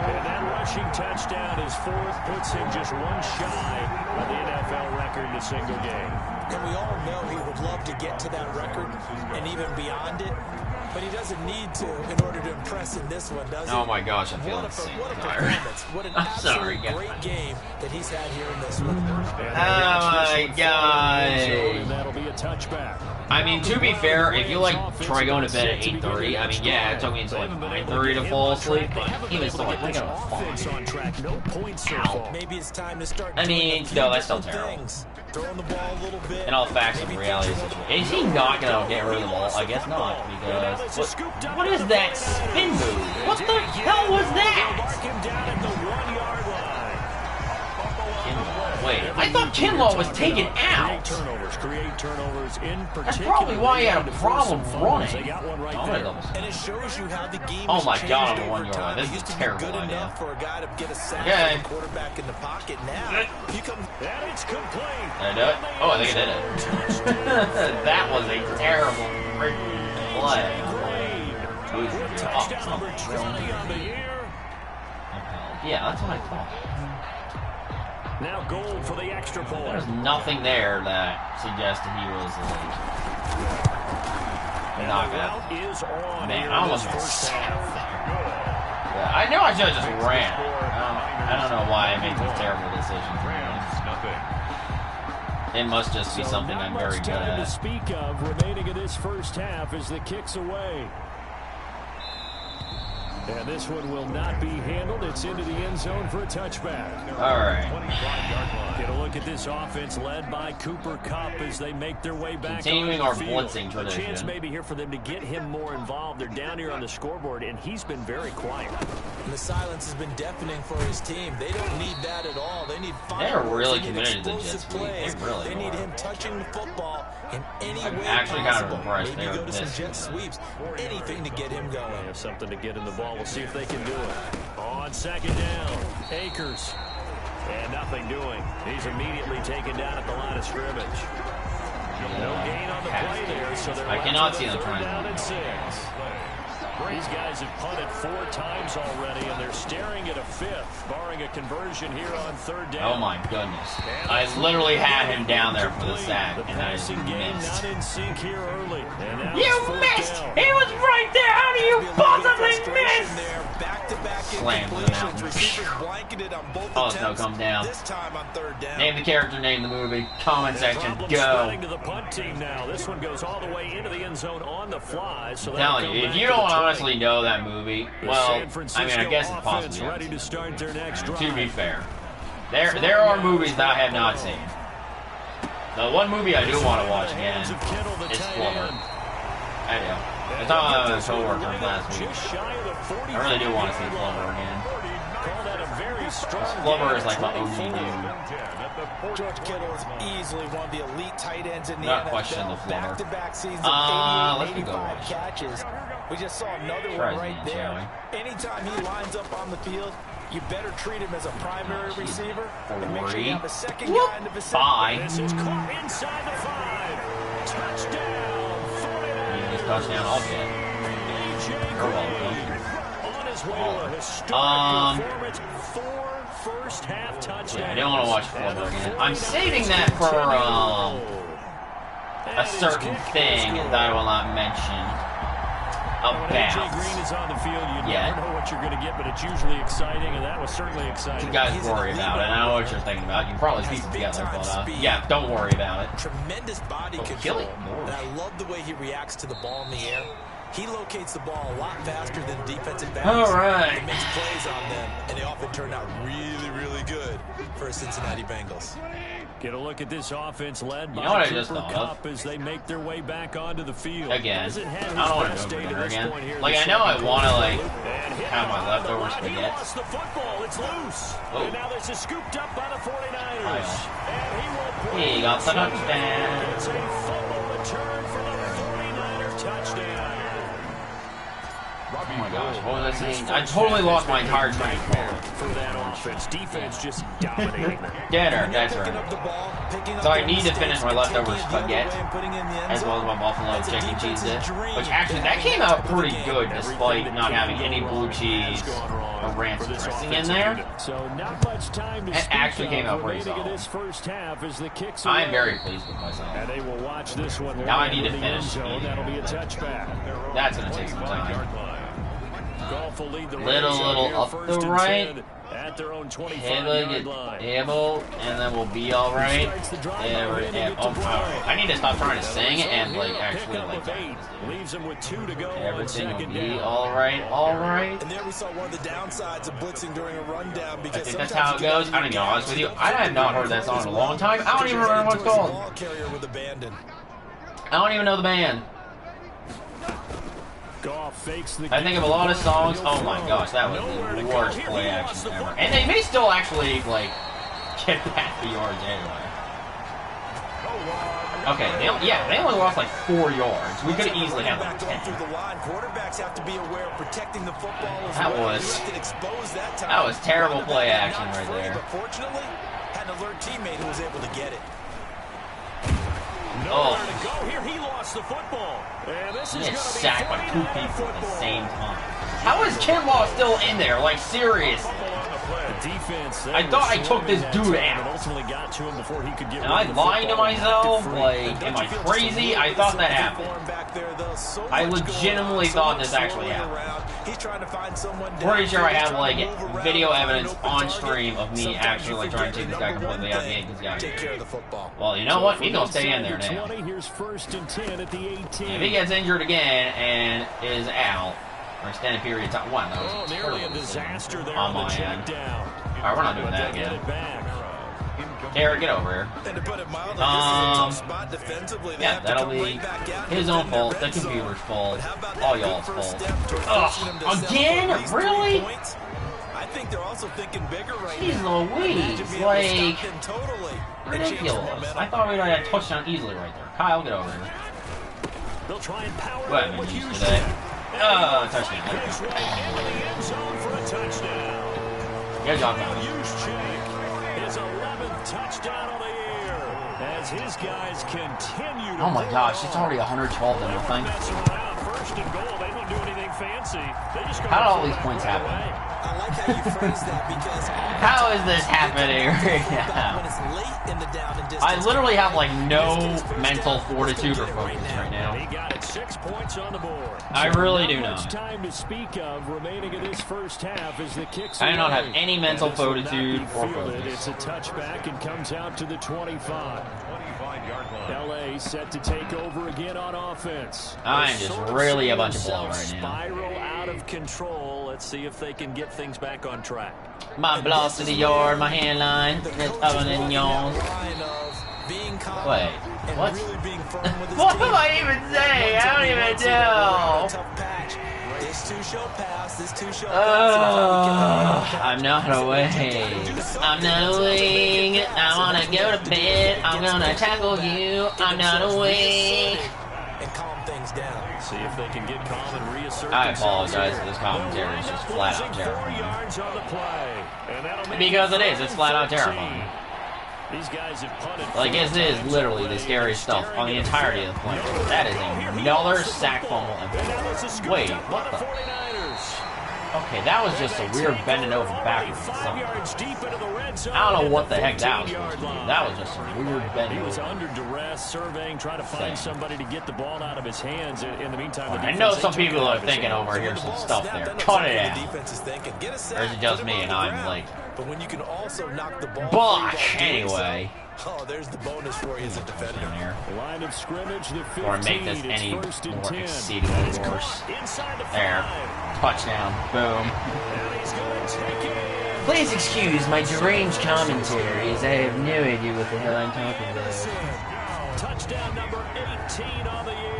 And that rushing touchdown, his 4th, puts him just 1 shy of the NFL record in a single game. And we all know he would love to get to that record and even beyond it, but he doesn't need to in order to impress in this one, does he? Oh my gosh, I'm feeling What a tired. performance. What an absolute great game that he's had here in this one. Oh my god. That'll be a touchback. I mean, to be fair, if you like try going to bed at 8:30, I mean, yeah, it took me until like 9:30 to fall asleep, but even still, like, I got a fun. No points so Ow. far. Maybe it's time to start. I mean, no, that's still terrible. Throwing the ball a little bit. In all facts and reality situation. Is he not gonna get rid of the ball? I guess not, because what is that spin move? What the hell was that? Mark him down at the 1-yard line. Wait, I thought Kinlaw was taken out. Create turnovers in particular. That's probably why he had a problem running. They got one right there. And it shows you how the game oh my has god, changed on the 1 over yard line. time. This It is used to be terrible good idea. enough for a guy to get a sack Okay. and the quarterback in the pocket. Now, you come. And it's complete. Did I do it? Oh, I think I did it. That was a terrible freaking play. Touchdown number 20 on the year. Yeah, that's what I thought. Now Gold for the extra point. There's nothing there that suggested he was not Route is on. Man, I almost first half. Yeah, I know I should have just ran. I don't know why I made these terrible decisions. It must just be something I'm very good at. To speak of remaining in this first half as the kicks away. And this one will not be handled. It's into the end zone for a touchback. All right. Get a look at this offense led by Cooper Kupp as they make their way back. Continuing our blitzing tradition. A chance maybe here for them to get him more involved. They're down here on the scoreboard, and he's been very quiet. And the silence has been deafening for his team. They don't need that at all. They need They're really committed to the Jets. They need him touching the football in any way actually possible. Kind of Maybe go to some jet sweeps. Anything to get him going. They have something to get in the ball. We'll see if they can do it. On second down, Akers. And nothing doing. He's immediately taken down at the line of scrimmage. No gain on the play there, so they're I cannot see them trying down at 6. These guys have punted 4 times already, and they're staring at a 5th, barring a conversion here on third down. Oh my goodness! I literally had him down there for the sack, and I just missed. Not in sync here early. You missed! He was right there! How do you possibly miss? Slammed to the mountain. Oh, no, come down. Name the character, name the movie. Comment section, go. To the punt team now. This one goes all the way into the end zone on the fly. So I'm telling you, if you don't want honestly know that movie. Well, I mean, I guess it's possible. Ready to start their next drive. To be fair, there are movies that I have not seen. The one movie I do want to watch again is Flubber. I do. It's on my coworkers last week. I really do want to see Flubber again. Flubber is like my OG dude. George Kittle is easily one of the elite tight ends in the Not NFL. question the Flubber. Back-to-back seasons of 88 let's go 85 watch. catches. We just saw another one right there. Anytime he lines up on the field, you better treat him as a primary receiver and make sure you have a second guy in the vicinity. Bye. This is caught inside the 5. Touchdown, 49ers. Touchdown, I'll get. You're welcome. On his way to a historic performance, 4 first-half touchdowns. Yeah, I don't want to watch Flubber again. I'm saving that for a certain thing that I will not mention. When AJ Green is on the field, you never know what you're going to get, but it's usually exciting, and that was certainly exciting. You guys worry about it. I know what you're thinking about. You can probably piece it together, but yeah, don't worry about it. Tremendous body control. And I love the way he reacts to the ball in the air. He locates the ball a lot faster than defensive backs. All right. He makes plays on them, and they often turn out really, really good for Cincinnati Bengals. Get a look at this offense led by Cooper Kupp as they make their way back onto the field. Again, I don't want to go over there again. Like, I know I want to, like, have my leftover spaghetti. He lost the football. It's loose. And now this is scooped up by the 49ers. And he got the touchdown. It's a fumble return for the 49er touchdown. Oh my gosh, what was I saying? I totally lost my entire train of thought. For that offense, defense just dominating. Dinner, that's right. So I need to finish my leftover spaghetti, as well as my buffalo chicken cheese dish. Which actually, that came out pretty good, despite not having any blue cheese or rancid dressing in there. So not much time to it actually came out pretty solid. I'm very pleased with myself. And they will watch this one. Now I need to finish eating. That'll be a touchback. That's going to take some time. Golf will lead the little up the right, at their own 25-yard line. And then we'll be all right. I need to stop trying to sing and like actually like leaves them with 2 to go. Everything will be all right, all right. And there we saw one of the downsides of blitzing during a rundown because I think that's how it goes. I don't be honest with you. I have not heard that song in a long time. I don't even remember what it's called. I don't even know the band. I think of a lot of songs. Oh my gosh, that was the worst play action ever. And they may still actually like get back the yards anyway. Okay, they only lost like 4 yards. We could have easily had like 10. Quarterbacks have to be aware of protecting the football. That was terrible play action right there. But fortunately, had an alert teammate who was able to get it. Nowhere to go here. He lost the football. And this is sacked by 2 people at the same time. How is Kinlaw still in there? Like, seriously. I thought I took this dude out. Am I lying to myself? Like, am I crazy? I thought that happened. I legitimately thought this actually happened. Pretty sure I have, like, video evidence on stream of me actually, like, trying to take this guy completely out and this guy. Well, you know what? He's gonna stay in there now. If he gets injured again and is out, for an extended period of time. Wow, that was nearly a disaster there on my end. Alright, we're not doing that again. Derek, get over here. Yeah, that'll be his own fault, the computer's fault, all y'all's fault. Ugh, again? Really? I think they're also thinking bigger right now. Jeez Louise, like, ridiculous. I thought we'd have a touchdown easily right there. Kyle, get over here. They'll try and power what have I been used today? Touchdown. Good job, Kyle. His 11th touchdown of the year as his guys continue to oh my gosh, it's already 112 to nothing. First and goal, they don't do anything fancy. How did all these points happen? I like how you phrase that because how is this happening right now? When it's late in the down and distance, I literally have like no mental fortitude or focus right now. He got it 6 points on the board. I really do not. Time to speak of remaining in this first half as the kicks I do not have any mental fortitude or focus. focus. It's a touchback and comes out to the 25. LA They set to take over again on offense. I'm just really a bunch of ball right now. Spiral out of control. Let's see if they can get things back on track. My blouse to the yard, my hand line, it's other than yours. Wait, what? What am I even saying? I don't even know. This too shall pass. This too shall pass. I'm not awake. I'm not awake. I wanna go to bed. I'm gonna tackle you. I'm not awake. And calm things down. See if they can get calm and reassert. I apologize for this commentary. It's just flat out terrifying. Because it is. It's flat out terrifying. These guys have punted. Like, this is literally the scariest stuff on the entirety of the planet. That is another sack fumble. Wait, what the? Okay, that was just a weird bending over backwards. I don't know what the heck that was supposed to be. That was just a weird bending over. He was under duress, surveying, trying to find somebody to get the ball out of his hands. In the meantime, I know some people are thinking over here some stuff there. Cut it out. Or is it just me and I'm like... But when you can also knock the ball block anyway. Oh, there's the bonus for you as a defender. Here. Line of scrimmage, the 15, or make this any more exceedingly worse. There. Touchdown. Boom. Please excuse my deranged commentaries. I have no idea what the hell I'm talking about. Touchdown number 18 on the year.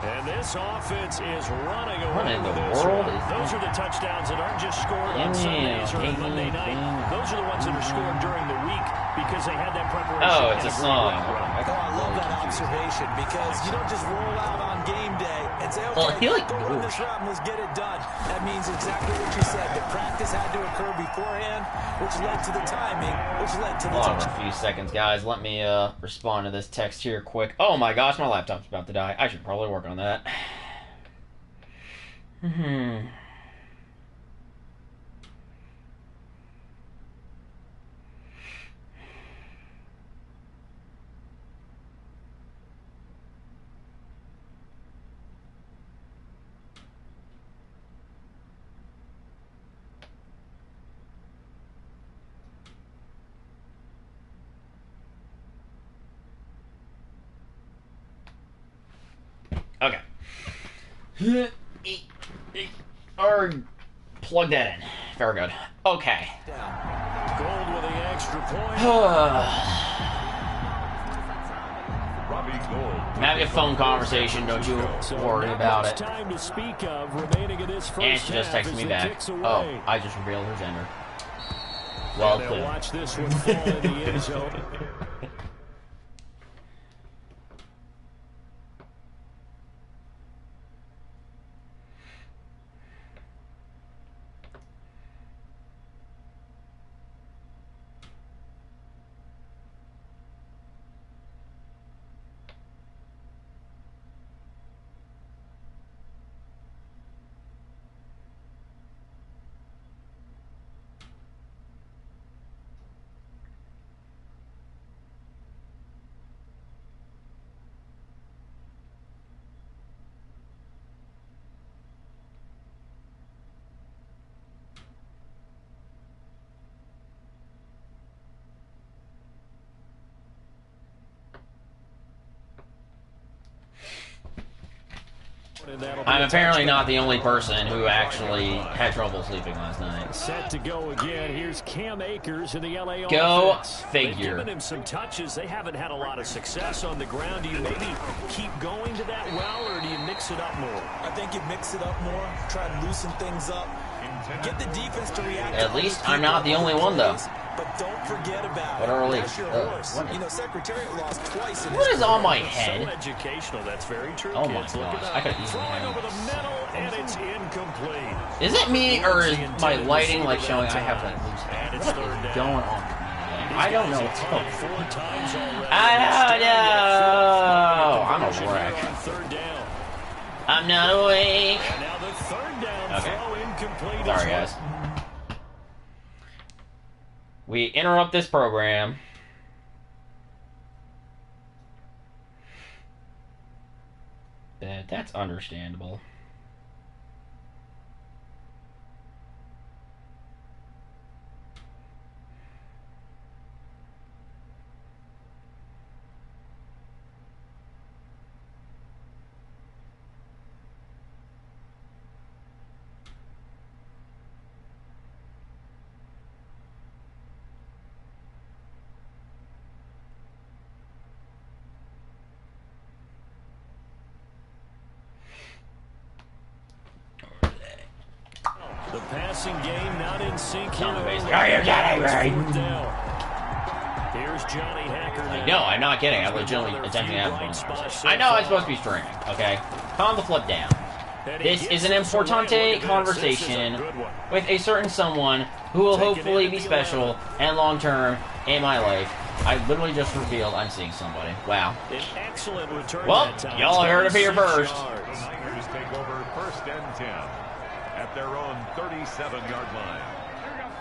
And this offense is running away. What in the world is Those are the touchdowns that aren't just scored on Sundays or on Monday night. Those are the ones that are scored during the week because they had that preparation. Oh, it's a song. I love that observation because you don't just roll out on game day and say, okay, go run this route and let's get it done. That means exactly what you said. The practice had to occur beforehand, which led to the timing, which led to the touchdown. Hold on a few seconds, guys. Let me respond to this text here quick. Oh my gosh, my laptop's about to die. I should probably work on that. Okay. Or plug that in. Very good. Okay. Gold with the extra point. I'm having a phone conversation, don't you worry about it. Time to speak of remaining in this first and she just texted me back. Oh, I just revealed her gender. Well played. Watch this one fall in the end zone. I'm apparently not the only person who actually had trouble sleeping last night. Set to go again. Here's Cam Akers in the LA Go offense. figure. They've given him some touches. They haven't had a lot of success on the ground. Do you maybe keep going to that well, or do you mix it up more? I think you mix it up more, try to loosen things up, get the defense to react. At least I'm not the only one, though. But don't forget about what are your horse. You know, Secretariat lost twice in what is on my head? So educational. That's very true. Oh my gosh, I could easily have over the middle, and it's incomplete. Is it me, or is my lighting like showing I have like loose hair? What is going on? I don't know what's going on. I don't know. I'm a wreck. I'm not awake. Okay. Sorry, guys. We interrupt this program. That's understandable. passing game not in sync here. Are you kidding me? Here's Johnny Hacker. No, I'm not kidding. I'm legitimately attempting to have fun. I know I'm supposed to be streaming, okay? Calm the flip down. This is an importante conversation with a certain someone who will hopefully be special and long-term in my life. I literally just revealed I'm seeing somebody. Wow. Well, y'all heard it here first. Tigers take over 1st and 10 at their own 37-yard line.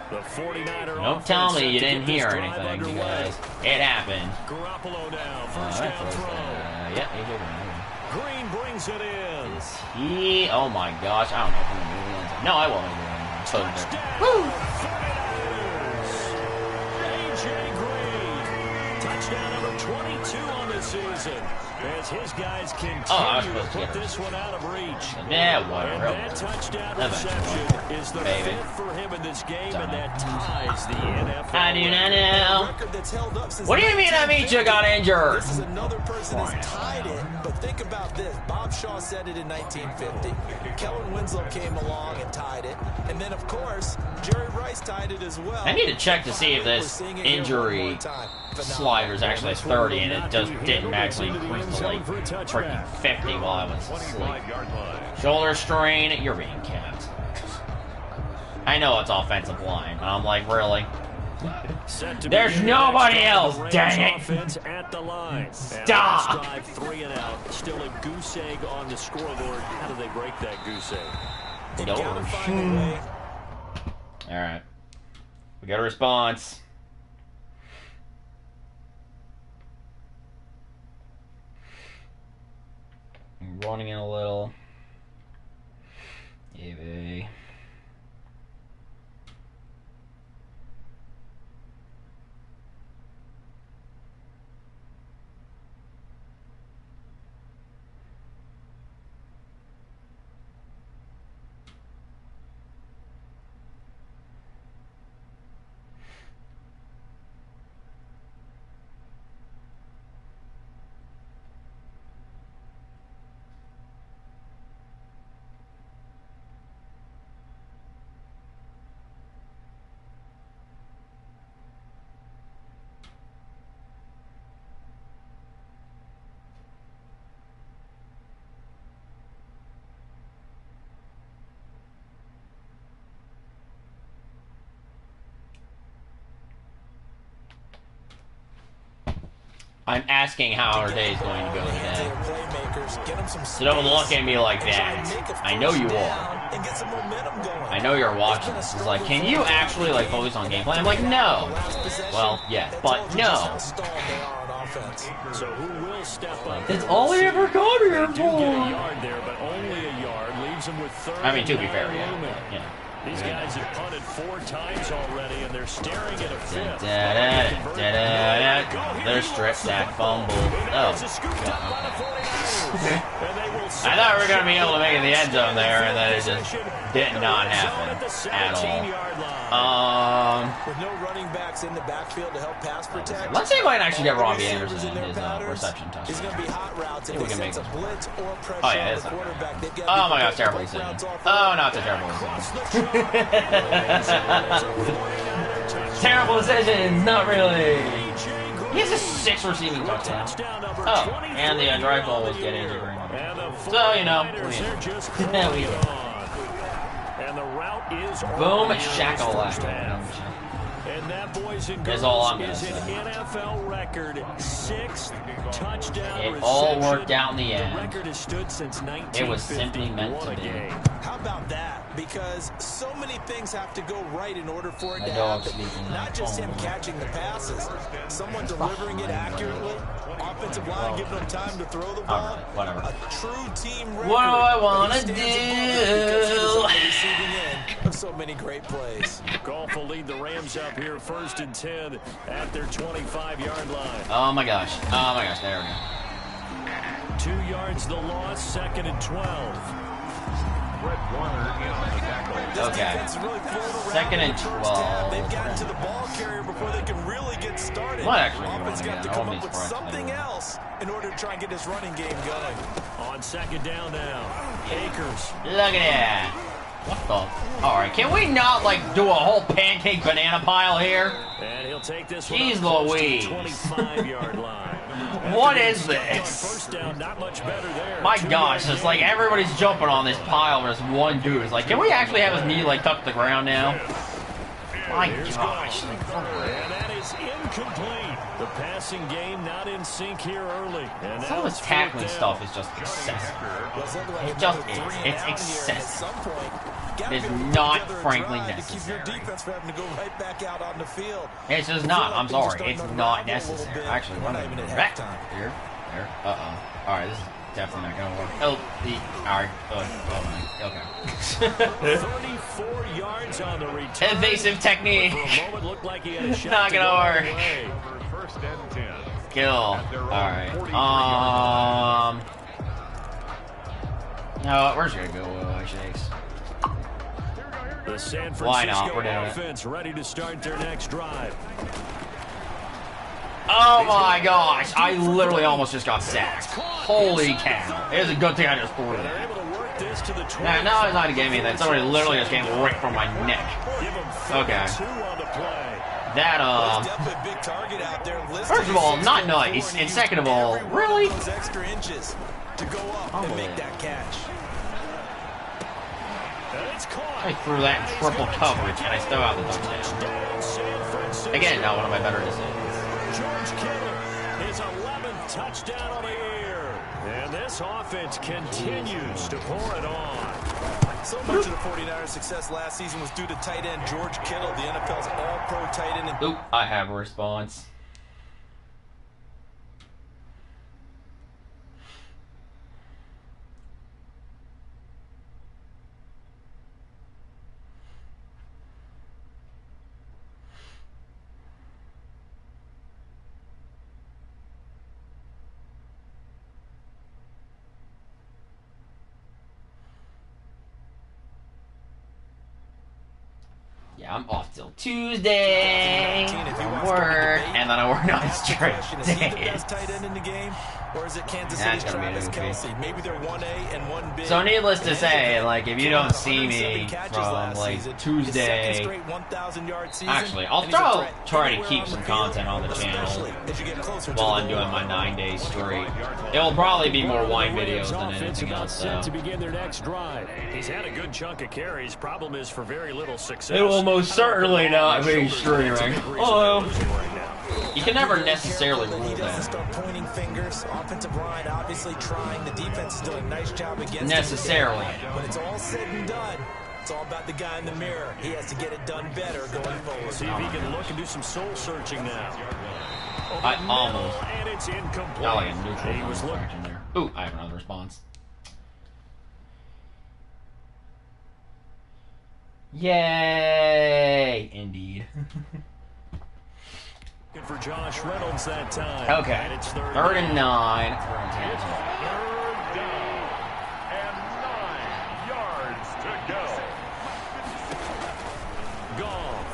The 49er. Don't tell me you didn't hear anything, because it happened. Garoppolo now. First down throw. Yeah, he did it. Green brings it in. Is he? Oh my gosh, I don't know if I'm going to do it. No, I won't do it. Touchdown. Woo! A.J. Green. Touchdown number 22 on the season. As his guys continue to put this one out of reach. Yeah, whatever. And that touchdown reception is the fifth for him in this game, and that ties the NFL. I do not know. What do you mean Amicha got injured? This is another person who's tied it, but think about this. Bob Shaw said it in 1950. Kellen Winslow came along and tied it. And then, of course, Jerry Rice tied it as well. I need to check to see if this injury slider is actually 30 and it just didn't actually increase to like freaking 50 while I was asleep. Shoulder strain, you're being kept. I know it's offensive line, but I'm like, really? There's nobody else, dang it! At the line. Stop! 3 and out. Still a goose egg on the scoreboard. How do they break that goose egg? Alright. We got a response. I'm running in a little. Yeah, baby. I'm asking how our day is going to go today. So don't look at me like that. I know you are. I know you're watching this. It's like, can you actually like focus on gameplay? I'm like, no. Well, yeah, but no. So who will step up? That's all we ever got here for. Get a yard there, but only a yard leaves them with 30. I mean, to be fair, yeah. These guys have punted 4 times already, and they're staring at a fifth. They're strip sack fumble. Oh. I thought we were going to be able to make it in the end zone there, and then it just did not happen at all. With no running backs in the backfield to help pass protect. Let's see if I can actually get Robbie Anderson in his reception touchdown. He's going to be hot routes if we can make a blitz or pressure. Oh, yeah, it's not bad. Oh my gosh, terrible decision. Oh, not the terrible decision. Terrible decisions, not really. He has a 6 receiving touchdown. Oh, and the drive ball was getting injured. So, you know. And the route is boom, shakalaka. And that, boys and girls, is all I'm gonna is an say. NFL record 6th touchdown It reception. all worked out in the end. The record has stood since 1950. It was simply meant to be. How about that? Because so many things have to go right in order for it My to dog's happen. sleeping. Not just him catching the passes, someone delivering it accurately, offensive line giving them time to throw the ball. Alright, whatever. A true team record. What do I want to He stands above it because he was on the do? receiving end of so many great plays. Golf will lead the Rams up here 1st and 10 at their 25-yard line. Oh my gosh. Oh my gosh. There we go. 2 yards the loss, 2nd and 12. Okay. 2nd and 12. They've gotten to the ball carrier before they can really get started. Might actually be Offense running got to again. come up with something else in order to try and get this running game going. On 2nd down now, Akers. Look at that. What the? Alright, can we not, like, do a whole pancake banana pile here? And he'll take this Jeez Louise. 25-yard line. What is this? First down, not much better there. My gosh, it's like everybody's jumping on this pile where this one dude is like, can we actually have his knee, like, touch the ground now? My gosh. And that is incomplete. The passing game not in sync here early. And some of this tackling stuff is just excessive. It just is. It's excessive. It is not, frankly, necessary. It's just not. I'm sorry. It's not necessary. Actually, I'm going to go back here. There. Uh-oh. Alright, this is definitely not going to work. Alright. Okay. 34 yards on the return. Evasive technique. Not going to work. Kill. Alright. No, we're just going to go Shakes. The San Francisco Why not? We're doing offense ready to start their next drive. Oh my gosh, I literally almost just got sacked. Holy cow. It was a good thing I just threw that. No, it's not a game anything. Somebody literally just came right from my neck. Okay. That, first of all, not nice. And second of all, really? I threw that in triple coverage and I still got the touchdown. Again, not one of my better decisions. George Kittle, his 11th touchdown on the year. And this offense continues to pour it on. So much of the 49ers' success last season was due to tight end George Kittle, the NFL's all-pro tight end. Oop, I have a response. Yeah, I'm off till Tuesday from work, and then I work on straight days. That's gonna be Kelsey. Maybe they're 1A and 1B. So needless to say, like, if you don't see me from, like, Tuesday... Actually, I'll try to keep some content on the channel while I'm doing my 9 days straight. It will probably be more wine videos than anything else, so... to begin their next drive. He's had a good chunk of carries. Problem is for very little success. It will most certainly not be streaming. Although, you can never necessarily rule that. Start pointing fingers. Offensive line obviously trying. The defense is doing a nice job against necessarily. But it's all said and done. It's all about the guy in the mirror. He has to get it done better going forward. See if he can look and do some soul searching now. I almost and it's incomplete. got like a neutral He was looking in there. Ooh, I have another response. Yay! Indeed. For Josh Reynolds that time. Okay. And it's 3rd and 9. Third down and 9 yards to go. Goff.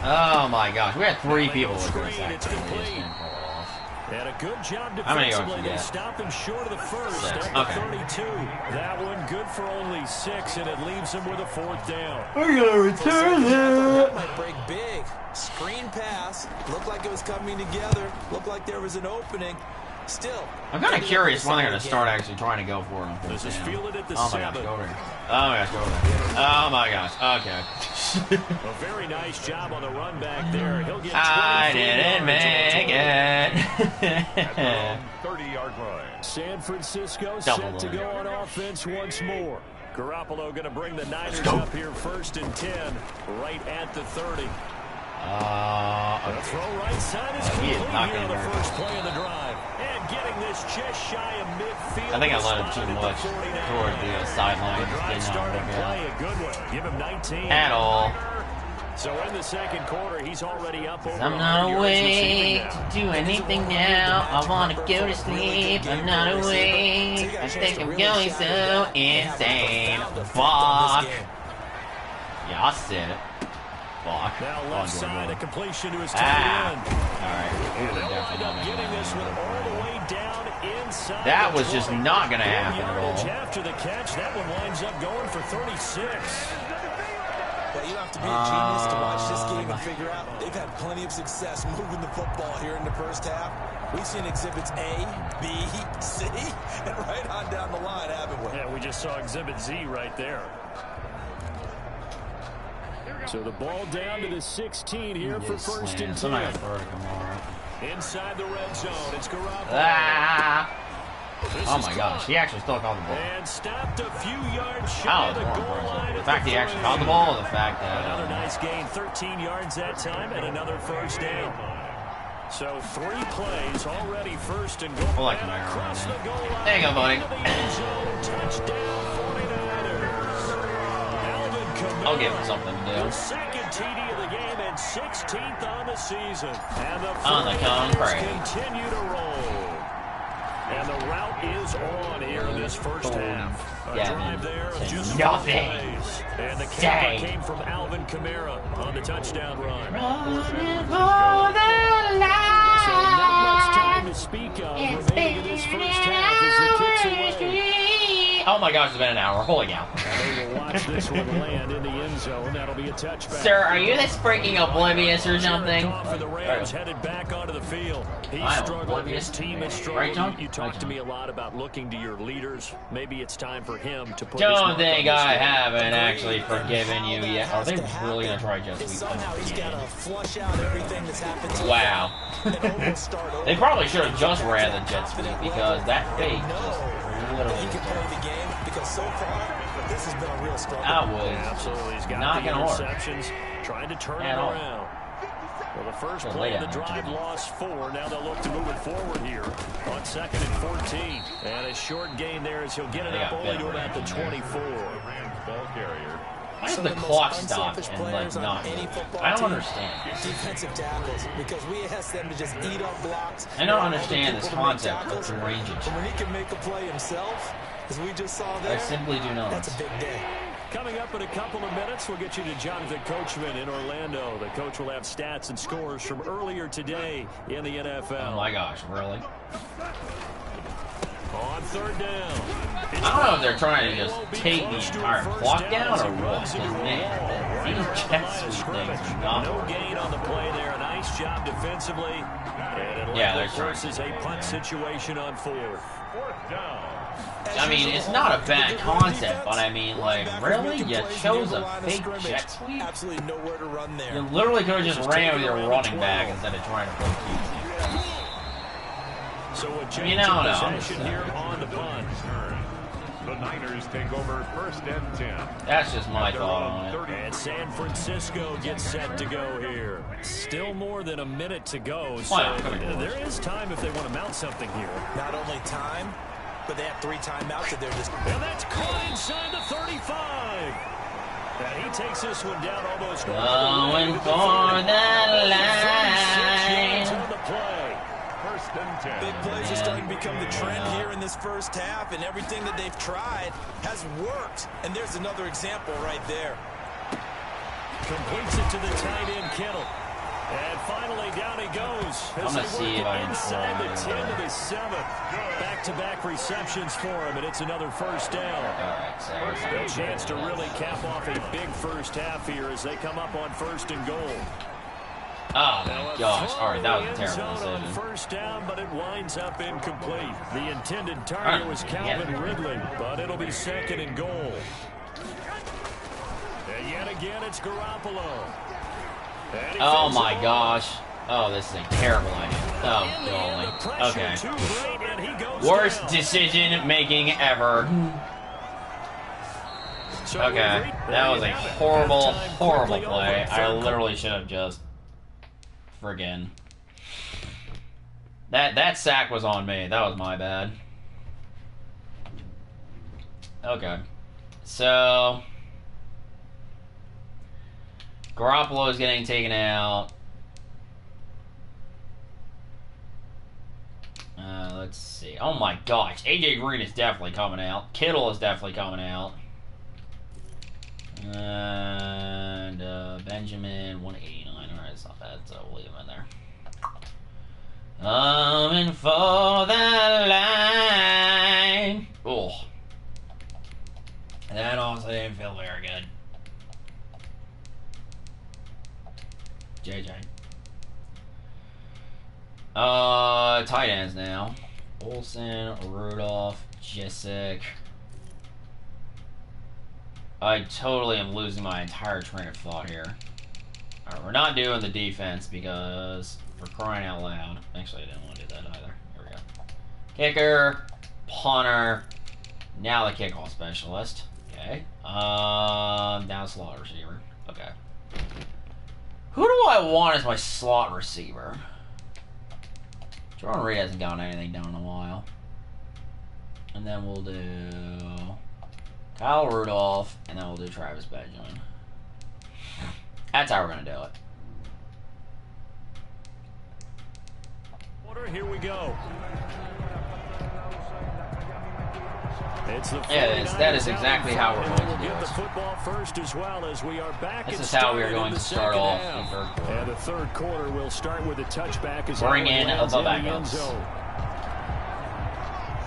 Oh my gosh, we had 3 people with Screen, this it's complete. And a good job How many yards defensively. did They you stop him short of the first 6. at the Okay. 32. That one good for only 6, and it leaves him with a 4th down. We're gonna return That might break big. Screen pass. Looked like it was coming together. Looked like there was an opening. Still. I'm kind of curious when they're going to start actually trying to go for it on 4th This is down. fielded at the Oh my 7. gosh, go over here. Oh my gosh, go over there. Oh my gosh, okay. A very nice job on the run back there. He'll get I didn't make it. 30-yard line. San Francisco Double set to line. go on offense once more. Garoppolo going to bring the Niners up here 1st and 10, right at the 30. Okay. The throw right side is He is complete not here on the getting first play of the drive. And getting this just shy of midfield. I think I let him too much toward the sideline. The Just drive did not started work play, out a good one. Give him 19. at all. So in the second quarter, he's already up over I'm not 100 yards receiving awake now. to do anything now. I want to go to sleep. I'm not awake. I think I'm going so insane. Fuck. Yeah, I said it. Fuck. Now left side, a completion to his tight end. Alright. Wind up getting this one all the way down inside. That the was just 20. not going to happen at Yardage all. after the catch, that one winds up going for 36. Well, you don't have to be a genius to watch this game and figure out they've had plenty of success moving the football here in the first half. We've seen exhibits A, B, C, and right on down the line, haven't we? Yeah, we just saw exhibit Z right there. So the ball down to the 16 here for first and 10. Inside the red zone, it's Garoppolo. Oh my gosh, he actually still caught the ball. And stopped a few yards shy of the goal line. The fact he actually caught the ball, or the fact that another nice gain, 13 yards that time, and another first down. So 3 plays already, first and goal. I like him across the goal line. There you go, buddy. Touchdown 49ers. Alvin Kamara, I'll give him something to do. the second TD of the game and 16th on the season. And the continue to roll. And the route is on here in this first half. A drive there of just nothing. And the camera came from Alvin Kamara on the touchdown run. Running for the light. So not much time to speak of remaining in this first half as the kicks away. Oh my gosh, it's been an hour. Holy cow. They will watch this one land in the end zone. That'll be a touchback. Sir, are you this freaking oblivious or something? For the Rams, headed back onto the field. He struggled. His team is struggling. Right, you talked to me a lot about looking to your leaders. Maybe it's time for him to put Don't think I haven't actually forgiven you yet. Are they really going to try jet sweep? Wow. They probably should have just ran the jet sweep because that fake just literally... He can play the game because so far, this has been a real struggle. That was absolutely. He's got not the going to interceptions, trying to turn it around. Well, the first play of the drive lost 4. Now they'll look to move it forward here on 2nd and 14. And a short gain there as he'll get it up only to about the 24. Why does the clock stop and like not? I don't understand. Defensive tackles, because we asked them to just eat up blocks. I don't understand this concept of deranged. When he can make a play himself, as we just saw there, I simply do not. That's a big day. Coming up in a couple of minutes, we'll get you to Jonathan Coachman in Orlando. The coach will have stats and scores from earlier today in the NFL. Oh my gosh, really? On 3rd down. I don't know if they're trying to just take the entire clock down or what. Because, man, these jet sweep things are not. No gain on the play there. A nice job defensively. And it forces a punt situation on 4th. I mean, it's not a bad concept, but I mean, like, really? You chose a fake jet sweep? Absolutely nowhere to run there. You literally could have just ran with your running back instead of trying to play QC. So a change of possession here on the punt. The Niners take over 1st and 10. That's just my thought on it. And San Francisco gets set to go here. Still more than a minute to go, so there is time if they want to mount something here. Not only time, but they have 3 timeouts at their disposal. And that's caught inside the 35. And he takes this one down almost. Going for the line. On the play. 1st and 10. Big plays are starting to become the trend here in this first half, and everything that they've tried has worked. And there's another example right there. Completes it to the tight end, Kittle. And finally, down he goes. I'm going to see if I can inside the 10 to the 7. Back-to-back receptions for him, and it's another first down. A chance to really cap off a big first half here as they come up on 1st and goal. Oh my gosh! All right, that was a terrible decision. On first down, but it winds up incomplete. The intended target was Calvin Ridley, but it'll be 2nd and goal. And yet again, it's Garoppolo. Oh my gosh! Oh, this is a terrible idea. Oh, golly. Okay. Worst decision making ever. Okay, that was a horrible, horrible play. I literally should have just friggin'. That sack was on me. That was my bad. Okay. So Garoppolo is getting taken out. Let's see. Oh my gosh. AJ Green is definitely coming out. Kittle is definitely coming out. And Benjamin 189. Alright, it's not bad, so we'll leave him in there. Coming for the line. Oh. That also didn't feel very good. Tight ends now. Olsen, Rudolph, Jessic. I totally am losing my entire train of thought here. Alright, we're not doing the defense because, for crying out loud. Actually, I didn't want to do that either. Here we go. Kicker, punter, now the kickoff specialist. Okay. Now slot receiver. Okay. Who do I want as my slot receiver? Jordan Reed hasn't gotten anything done in a while. And then we'll do Kyle Rudolph, and then we'll do Travis Benjamin. That's how we're going to do it. Here we go. That is exactly how we're going to do it. Football first as well as we are back. This is how we are going to start off the third quarter. And the third quarter will start with a touchback as bring in the backups.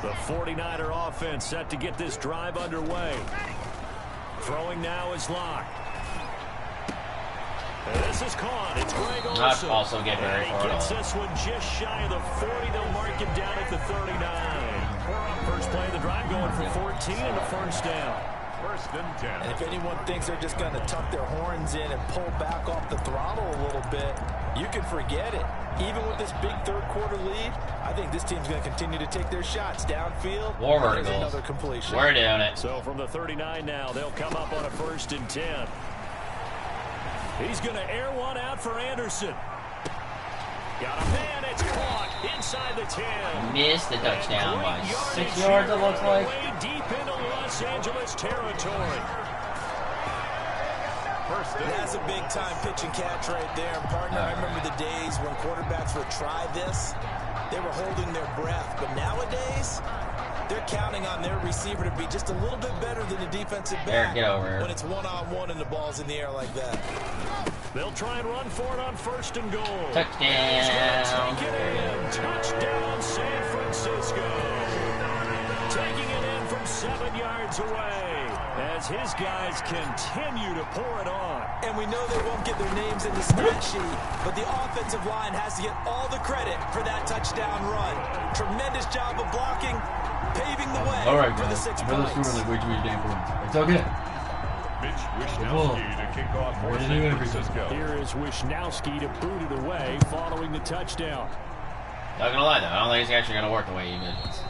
The 49er offense set to get this drive underway. Throwing now is locked. This is caught. It's Greg Olsen. Not also get very far. He gets this one just shy of the 40. They'll mark him down at the 39. First play of the drive going for 14 and a first down. First and 10. And if anyone thinks they're just going to tuck their horns in and pull back off the throttle a little bit, you can forget it. Even with this big third quarter lead, I think this team's going to continue to take their shots downfield. More verticals. Another completion. We're doing it. So from the 39 now, they'll come up on a first and 10. He's going to air one out for Anderson. Got a man, it's caught inside the 10. Missed the touchdown by 6 yards, it looks like. Way deep into Los Angeles territory. That's a big-time pitch and catch right there. And partner, I remember the days when quarterbacks would try this. They were holding their breath. But nowadays, they're counting on their receiver to be just a little bit better than the defensive back. Get over here. When it's one-on-one and the ball's in the air like that. They'll try and run for it on first and goal. Touchdown. Take it in. Touchdown, San Francisco. Taking it in from 7 yards away as his guys continue to pour it on. And we know they won't get their names in the stat sheet, but the offensive line has to get all the credit for that touchdown run. Tremendous job of blocking, paving the way for the 6 points. It's okay. Mitch Wishnowski to kick off for San Francisco. Here is Wishnowski to boot it away following the touchdown. Not gonna lie though, I don't think it's actually gonna work the way you envisions.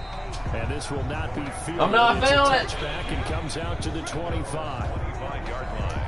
And this will not be fielded. I'm not feeling it. Touchback and comes out to the 25.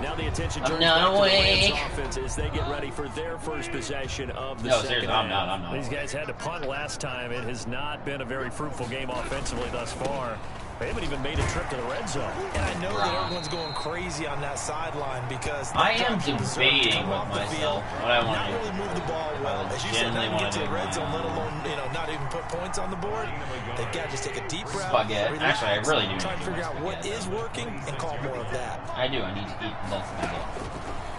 Now the attention turns back to the Rams offense as they get ready for their first possession of the second half. I'm not. These guys had to punt last time. It has not been a very fruitful game offensively thus far. They haven't even made a trip to the red zone. And I know that everyone's going crazy on that sideline because I am debating with myself what I want to do. Not really move the ball well. As you said, not get to the red zone, let alone not even put points on the board. They got to just take a deep breath. Spaghetti. Actually, I really do. Try and figure out what is working and call more of that. I do. I need to eat less spaghetti.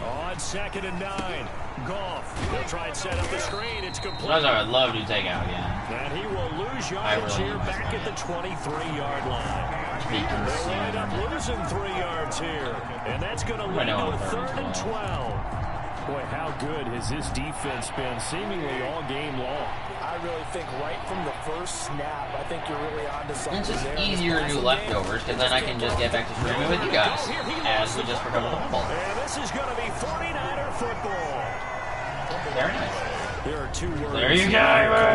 On second and 9, Goff. They'll try and set up the screen. It's complete. I'd love to take out again. And he will lose yards here back at the 23-yard line. They'll wind up losing 3 yards here. And that's going to lead to a 3rd and 12. Boy, how good has this defense been seemingly all game long? I really think right from the first snap, I think you're really onto something. It's just easier to do leftovers because then I can just get back to streaming with you guys as we just recover the football. And this is going to be 49er football. Very nice. There are 2 words. There you go.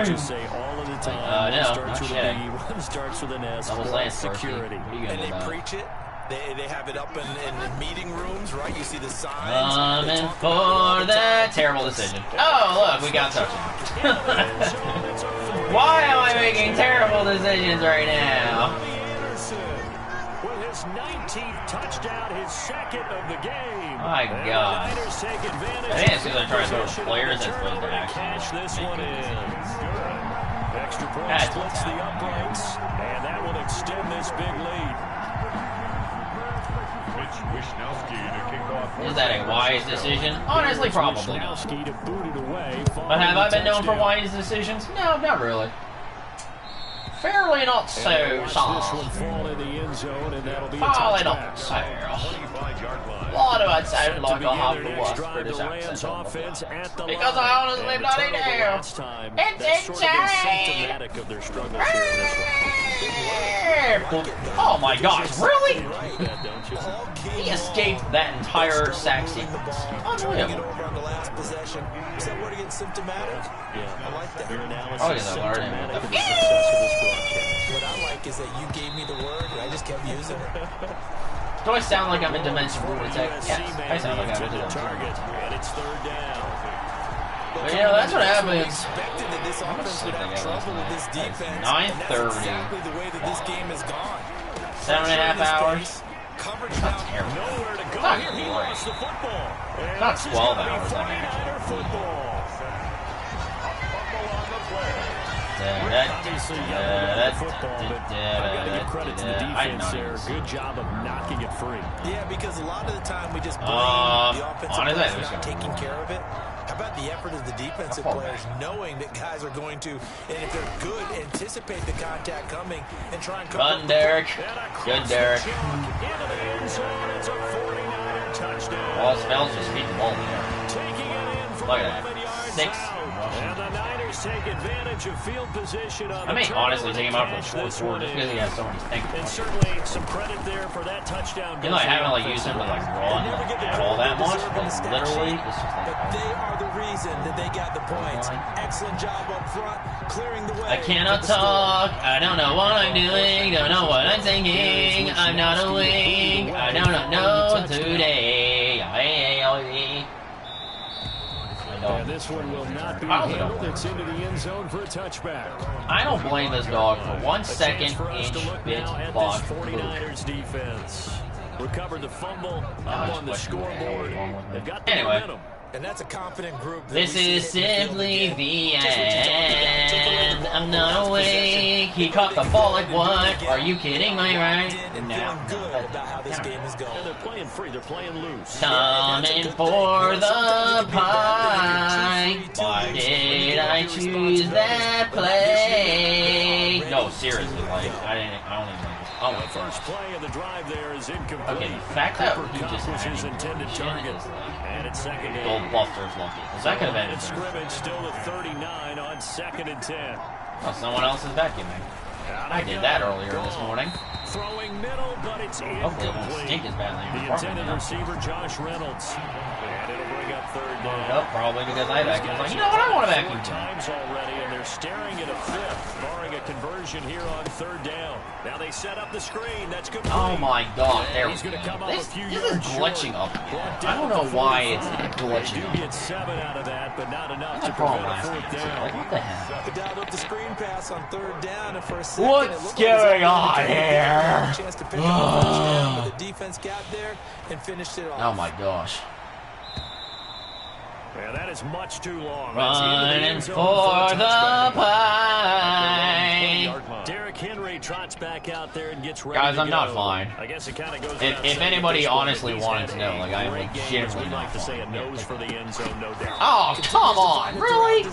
Coaches say all of the time. No, one starts with a B, one starts with an S. Security. And they preach it. They have it up in the meeting rooms, right? You see the signs. Coming for that terrible decision. Oh, look, we got touchdown. Why am I making terrible decisions right now? With his 19th touchdown, his 2nd of the game. My God. I think it's because I try to throw players as opposed to cash this one in. Extra point That's splits the uprights, and that will extend this big lead. Is that a wise decision? Honestly, probably not. But have I been known for wise decisions? No, not really. Fairly not so, Probably not so. Why do I sound like I have the worst British accent on the planet? Because I honestly bloody do. It's insane! Of their struggles here in this one. Oh my gosh, really? He escaped that entire sack sequence. Unreal. Yeah, I like that. Your analysis Oh, yeah, symptomatic of the success of this broadcast. What I like is that you gave me the word and I just kept using it. Do I sound like I'm in Dimension Lunatic? Yes, I sound like I'm in Dimension Target, and it's third down. But you know, that's what happens. Expected that this offense would have trouble with this defense. 9:30. Exactly the way that this game has gone. 7.5 hours. Coverage Not now. terrible. Nowhere to go Not here. He great. lost the football. And Not this is 12 gonna be hours, I mean. 49er football. Obviously, football, but I've got to give credit to the defense there. Good job of knocking it free. Yeah, because a lot of the time we just blame the offensive players for not taking care of it. How about the effort of the defensive players knowing that guys are going to, and if they're good, anticipate the contact coming and try and Run, Derek. Good, Derek. Well, Smells just beat the ball there. Look at that. 6. And the Niners take advantage of field position on I may honestly take him out for the short four just because he has so many And things. certainly some credit there for that touchdown. You know, I haven't like used him to like run at all that much, but literally, it's just But like. they are the reason that they got the points. Excellent job up front, clearing the way. I cannot talk. I don't know what I'm doing. Don't know what I'm thinking. I'm not awake. I do not know today. And this one will not be handled. It's into the end zone for a touchback. I don't blame this dog for 1 second For us to inch look bit now at block. this 49ers defense. Recovered the fumble up on the scoreboard. They've got the momentum. And that's a confident group. This is simply the end. I'm not awake. He caught the ball like what? Are you kidding me, right? Now, good about how this game is going. And they're playing free. They're playing loose. Coming for the pie. Why did I choose that play? No, seriously, like I don't even. Oh my The first play of the drive there is incomplete. Okay, the fact that he just Accomplishes had his intended target. And it's second down. Gold Buster's lucky. Because that could have been. And scrimmage still at 39 on 2nd and 10. Oh, someone else is back in me. I did that earlier this morning. Throwing middle, but it's Hopefully it won't stink incomplete. as badly. The intended receiver, Josh Reynolds. And it'll bring up third down. Nope, probably because I vacuumed. Like, you know what? I want to vacuum. 4 times already, and they're staring at a fifth, barring a conversion here on third down. Now they set up the screen. That's good. Oh my god, there we He's go. going to come up a few This is yards glitching short. up. Brought I don't down know to why 45. it's They glitching do up. get 7 out of that, but not enough That's to a problem prevent a last fourth game. down. Like, what the hell? They dialed up the screen pass on third down, and for a second, What's it looked going like on they here? had a chance to pick up a touchdown, but the defense got there and finished it off. Oh my gosh. Yeah, that is much too long. That's into the Running end zone for a the touchback. pie. Derrick Henry trots back out there and gets ready Guys, to I'm go. not fine. I guess it kind of goes If without saying anybody at this point honestly that he's wanted had to know, a like, I am great game, as legitimately we not like to say, a fine. nose for the end zone, no doubt. Oh, come on. Really? I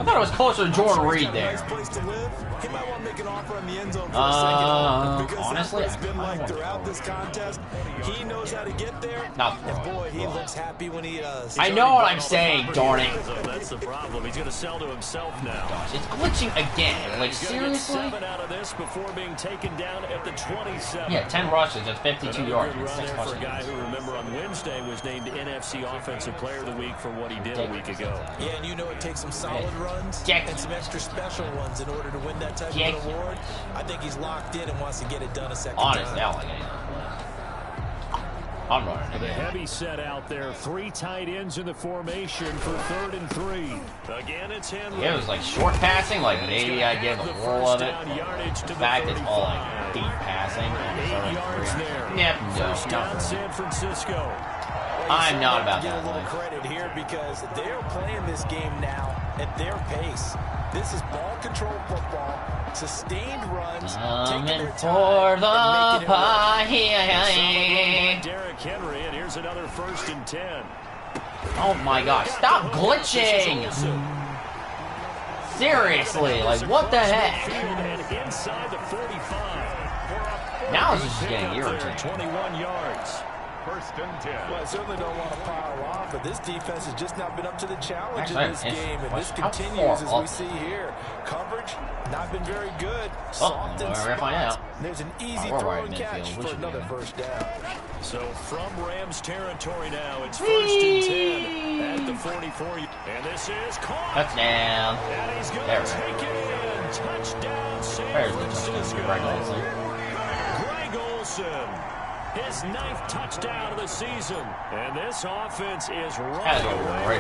thought it was closer to Jordan Reed there. Nice place to live. He might want to make an offer on the end zone for a second. Because honestly, that's what it's been I like don't throughout know. this contest. He knows how to get there. Not And boy, he looks happy when he does. I know what I'm saying, darn it. So that's the problem. He's going to sell to himself now. Gosh, it's glitching again. Like, He's going to get seriously? 7 out of this before being taken down at the 27. Yeah, 10 rushes, that's 52 Another yards, good and run 6 there for a guy touchdowns. who, remember, on Wednesday was named NFC Offensive Player of the Week for what he did a week ago. Yeah, and you know it takes some solid runs Jack. and some extra special ones in order to win that type Jack. of award. I think he's locked in and wants to get it done a second Honestly, time. I like it. I'm running The again. heavy set out there. 3 tight ends in the formation for 3rd and 3. Again, it's Henry. It was like short passing, like maybe I give a whirl of it. The fact it's all like deep passing. 8 yards there. Yep, no, First not down, for me. San Francisco. I'm not about Get a that little life. credit here because they're playing this game now at their pace. This is ball control football, sustained runs, taking Coming their for time the and making it work. pie. Derrick Henry, and here's another 1st and 10. Oh my gosh, stop glitching! Seriously, like what the heck? And inside the 45. Now it's just getting Pickup there, irritating. 21 yards. first and 10. Well, I certainly don't want to pile on, but this defense has just not been up to the challenge in this game, and this continues as we see here. Coverage, not been very good. Soft and spot. There's an easy throw and catch for another first down. So from Rams territory now, it's first and 10 at the 44. And this is caught. Touchdown. And he's going to take it in. Touchdown, San Francisco. Greg Olsen. His 9th touchdown of the season. And this offense is right away.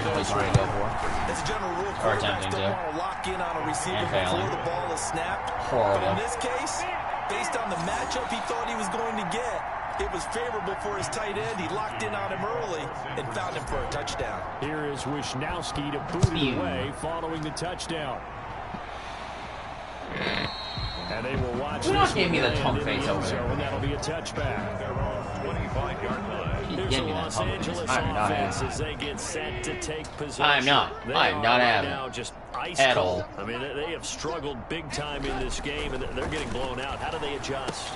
As a general rule, quarterbacks don't want to lock in on a receiver before the ball is snapped. Horrible. But in this case, based on the matchup he thought he was going to get, it was favorable for his tight end. He locked in on him early and found him for a touchdown. Here is Wisnowski to boot it away following the touchdown. And they will watch this. Give me the tongue face over there. there. And that'll be a touchback. 25-yard line. Here's the Los Angeles offense as they get set to take possession. I'm not having now just ice at cold. all. I mean, they have struggled big time in this game, and they're getting blown out. How do they adjust?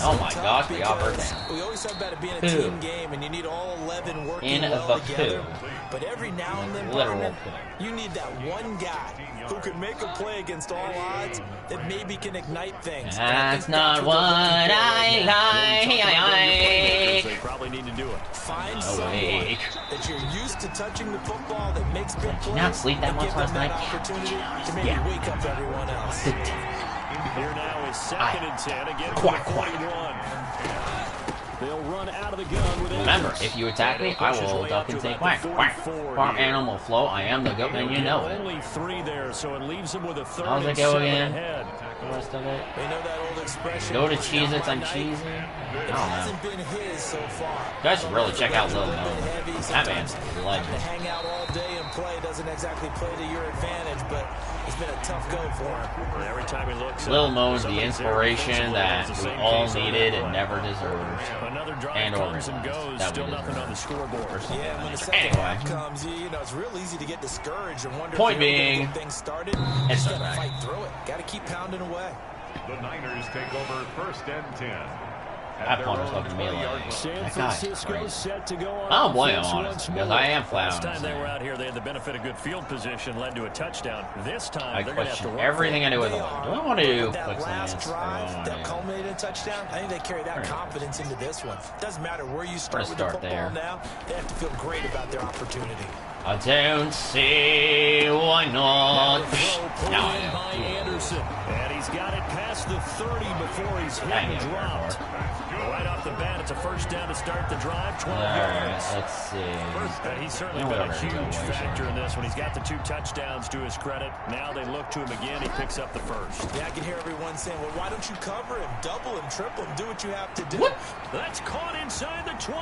Oh my gosh, they got her down. We always talk about it being a team game, and you need all 11 working well together. But every now and then, partner, you need that one guy who can make a play against all odds that maybe can ignite things. That's not what I like. They probably need to do it. Find someone that you're used to touching the football that makes big plays. Did you not sleep that much last night? Opportunity to maybe wake up everyone else. Here now is 2nd and 10 again for the 41. They'll run out of the gun with Remember, if you attack me, I will duck and say quack, quack. Farm animal flow, I am the goat, and you know it. Only 3 there, so it leaves them with a 3rd How's it and go 7 again? ahead. The rest of it. They know that old expression. Go to Cheez-Its, I'm cheesy. I don't know. Hasn't been his so far. You guys should really check out Lil Mo. That man's a legend. To hang out all day and play doesn't exactly play to your advantage, but it's been a tough go for him. Every time he looks Lil Mo's the inspiration that we all needed and never deserved. Another drive And comes and goes, still nothing on the scoreboard. Yeah, when the second half comes, you know, it's real easy to get discouraged and wonder Point if you're being, get things started. it's Just not gotta right. fight through it. Gotta keep pounding away. The Niners take over first and 10. That punter's looking at me like, San that guy's Francisco crazy. set to go on I don't blame him, offense honestly, once because more. I am flat Last on time they were out here, they had the benefit of good field position, led to a touchdown. This time, I they're going to have to question work everything I do with the line. Do I want to do that quick last slants? drive that culminated in a touchdown? I think they carry that confidence into this one. Doesn't matter where you start with the football there. now. They have to feel great about their opportunity. I don't see why not. Now I know. By Anderson, and he's got it past the 30 before he's hit and dropped. Right off the bat, it's a first down to start the drive. 12 yards. Let's see. He's certainly been a huge factor in this one. He's got the 2 touchdowns to his credit. Now they look to him again. He picks up the first. Yeah, I can hear everyone saying, well, why don't you cover him, double him, triple him, do what you have to do. What? That's caught inside the 20.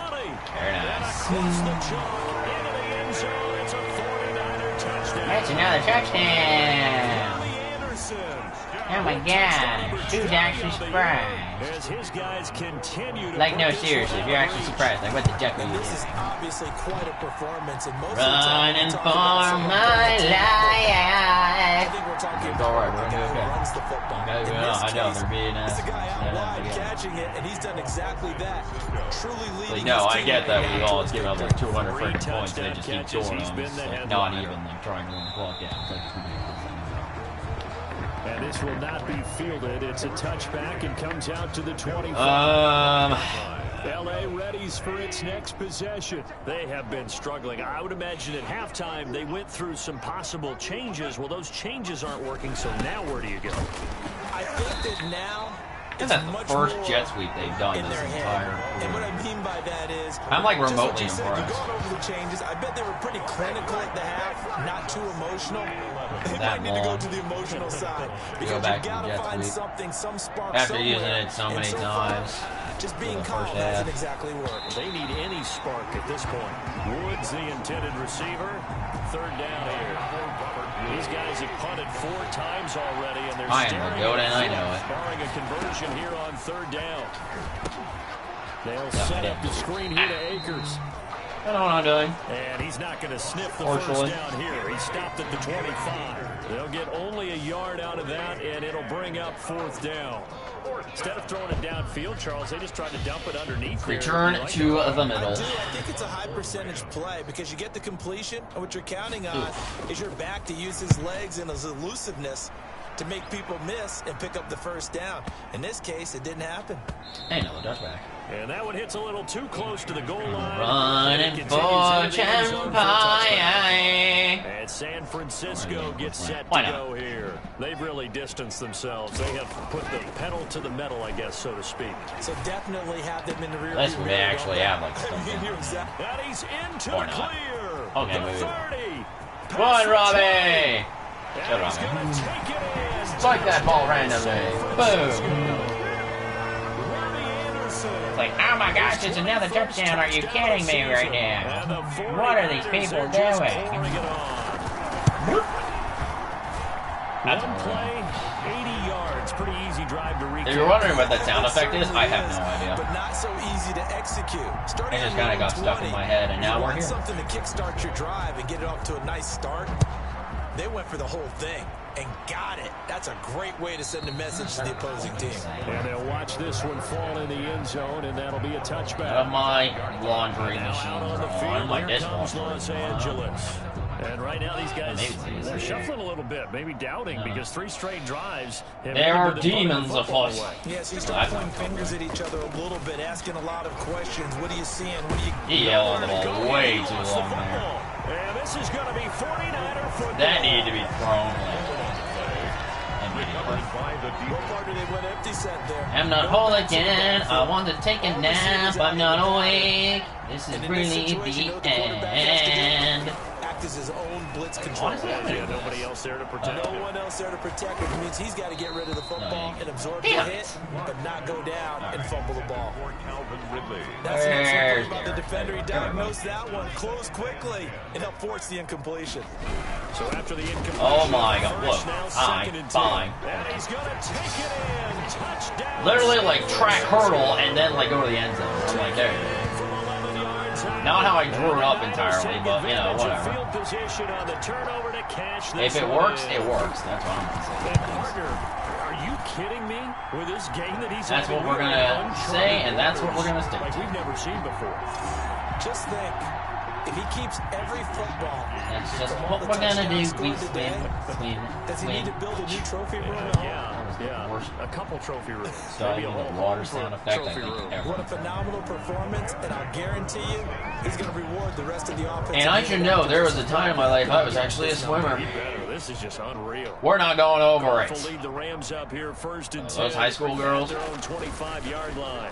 Very nice. Across the chalk into the end zone. It's a 49er touchdown. That's another touchdown. Anderson. Oh my god. Who's actually surprised? As his guys continue to Like, no, seriously, if you're actually surprised, like, what the jack are you This is doing? obviously quite a performance, and most Running of the for time, my I life. think we're talking It's all right, about we're the guy gonna who go. runs the football. Yeah, In this I know, case, they're being it's a guy out wide yeah. catching it, and he's done exactly that. Truly leading Like, no, his I team get that we all towards give up victory. like 200 freaking points and they just keep Catches. scoring He's them. been It's the like headliner. not even like trying to run the clock down. It's like it's ridiculous. And this will not be fielded. It's a touchback and comes out to the 25. L.A. readies for its next possession. They have been struggling. I would imagine at halftime they went through some possible changes. Well, those changes aren't working, so now where do you go? I think that now Isn't that the first jet sweep they've done in this their entire head. And what I mean by that is, I'm like just what remotely you said, you're impressed. going over the changes. I bet they were pretty clinical at the half, not too emotional. They That might need to go long. to the emotional side because back you to the got to jet find sweep. something, some spark After somewhere. using it so And many far, times. just being the calm first hasn't half. exactly worked. They need any spark at this point. Woods, the intended receiver. Third down here. These guys have punted 4 times already, and they're I am staring the goat, at and I know it. barring a conversion here on 3rd down. They'll set up the screen here to Akers. I know what I'm doing. And he's not going to sniff the first down here. He stopped at the 25. They'll get only a yard out of that, and it'll bring up 4th down. Instead of throwing it downfield, Charles, they just tried to dump it underneath. Return to the middle. I think it's a high percentage play because you get the completion, and what you're counting on is your back to use his legs and his elusiveness to make people miss and pick up the first down. In this case, it didn't happen. Hey, no, touchback. And that one hits a little too close to the goal line. Running for Empire. And San Francisco gets set to go here. They've really distanced themselves. They have put the pedal to the metal, I guess, so to speak. So definitely have them in the rear. Unless we actually have like something. And he's into the clear. Okay, maybe. 30. Run, Robbie! Good, Robbie. Spike that ball randomly. Boom! Like, oh my gosh, it's another touchdown. Are you kidding me right now? What are these people doing? That's one play, 80 yards. Pretty easy drive to recap. If you're wondering what that sound effect is, I have no idea. But not so easy to execute. It just kind of got stuck in my head, and now we're here. Something to kickstart your drive and get it off to a nice start. They went for the whole thing and got it. That's a great way to send a message to the opposing team. And they'll watch this one fall in the end zone, and that'll be a touchback. Out of my laundry machine on the field, my here comes Los Angeles. And right now these guys, they're shuffling a little bit, maybe doubting, because 3 straight drives. There are demons afoot. Yes, he's pointing fingers at each other a little bit, asking a lot of questions. What are you seeing? What are you... He yelled the ball way too long there. And this is going to be 49er football. That needed to be thrown I'm not whole again. I want to take a nap. I'm not awake. This is really the end. Act as his own blitz control. Nobody else there to protect him. No one else there to protect him. It means he's got to get rid of the football and absorb the hit, but not go down and fumble the ball. That's the excellent thing about the defender. He diagnosed that one, closed quickly, and helped force the incompletion. So after the incompletion, oh my God! Look, fine. And he's going to take it in. Touchdown. Literally like track hurdle and then like go to the end zone. I'm like, there you go. Not how I drew it up entirely, but you know, whatever. If it works, it works. That's what I'm gonna say. Are you kidding me? With this game that he's that's what we're gonna say, and that's what we're gonna stick to. Like we've never seen before. Just think, if he keeps every football, that's just what we're gonna do. We win. Does he need to build a new trophy room? Yeah, a couple trophy rooms. Maybe a whole water sound effect. What a phenomenal performance, and I'll guarantee you, he's going to reward the rest of the offense. And I should know, there was a time in my life I was actually a swimmer. This is just unreal. We're not going over it. Lead the Rams up here first and 10. Those high school girls. Their own 25-yard line.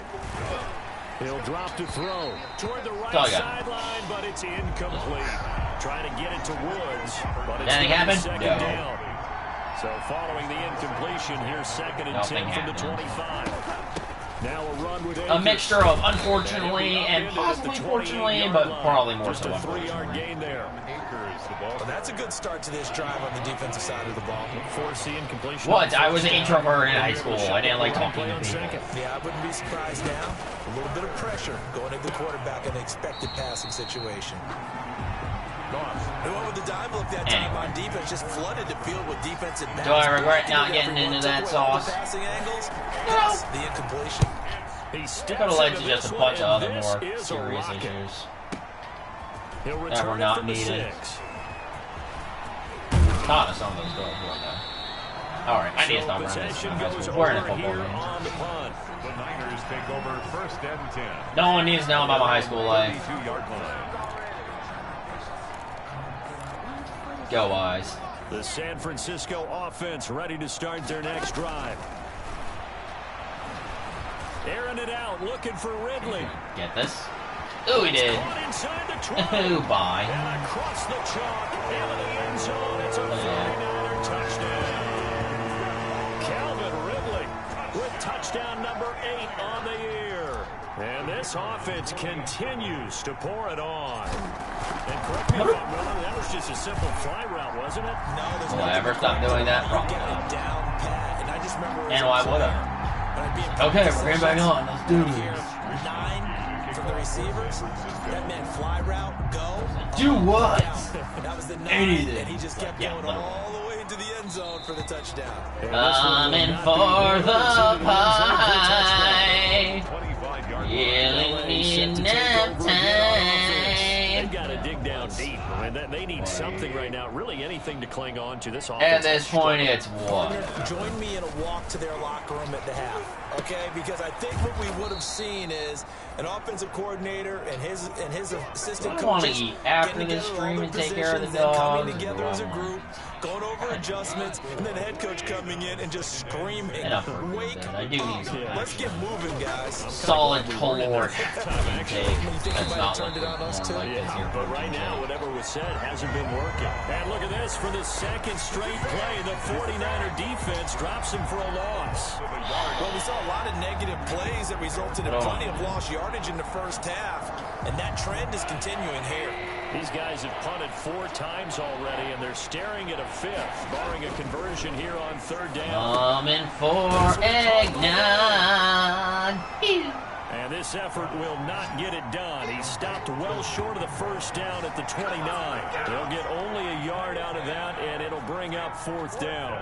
He'll drop to throw toward the right sideline, but it's incomplete. Trying to get it to Woods, but it's second down. So following the incompletion, here's 2nd and 10 from the 25. Now a run with a mixture of unfortunately and possibly fortunately, but probably more so unfortunately. Just a 3-yard gain there. Well, that's a good start to this drive on the defensive side of the ball. Force the incompletion. What? I was an introvert in high school. I didn't like talking to people. Yeah, I wouldn't be surprised now. A little bit of pressure going into the quarterback in an expected passing situation. Who went with the dive look that time on defense? Just flooded the field with defensive backs. Do I regret not getting into that sauce? No. The incompletion. It could have led to just a bunch of other more serious issues that were not needed. Taught us some of those girls were though. Alright, I need to stop running this high school. We're in a football game. The Niners take over 1st and 10. No one needs to know about my high school life. Go, Wise. The San Francisco offense ready to start their next drive. Airing it out, looking for Ridley. Get this? Ooh, he did. Ooh, bye. And across the chalk, into the end zone. It's a 49er touchdown. Calvin Ridley with touchdown number 8 on the year. And this offense continues to pour it on. And correct me if I'm wrong, that was just a simple fly route, wasn't it? No, there's will I ever stop doing that? Probably not. And why would I? Okay, we're getting back on. Let's do this. 9 for from the receivers. That meant fly route, go. Do what? That was the 9, Anything. and he just kept going all the way into the end zone for the touchdown. Coming for the pie. Yelling in nap time. They've got to dig down deep. I mean, they need something right now, really anything to cling on to. This offense. At this point, it's what? Join me in a walk to their locker room at the half, okay? Because I think what we would have seen is an offensive coordinator and his assistant coaches eat after this stream and take care of the dogs. Coming together as a group, going over adjustments, and then head coach coming in and just screaming, "Wake up! Let's get moving, guys!" Solid caloric intake. That's not turned it on us too. But right now, whatever was said hasn't been working. And look at this for the second straight play. The 49er defense drops him for a loss. Well, we saw a lot of negative plays that resulted in plenty of lost yardage in the first half, and that trend is continuing here. These guys have punted 4 times already, and they're staring at a 5th, barring a conversion here on 3rd down. Coming for eggnog. And this effort will not get it done. He stopped well short of the first down at the 29. They'll get only a yard out of that, and it'll bring up 4th down.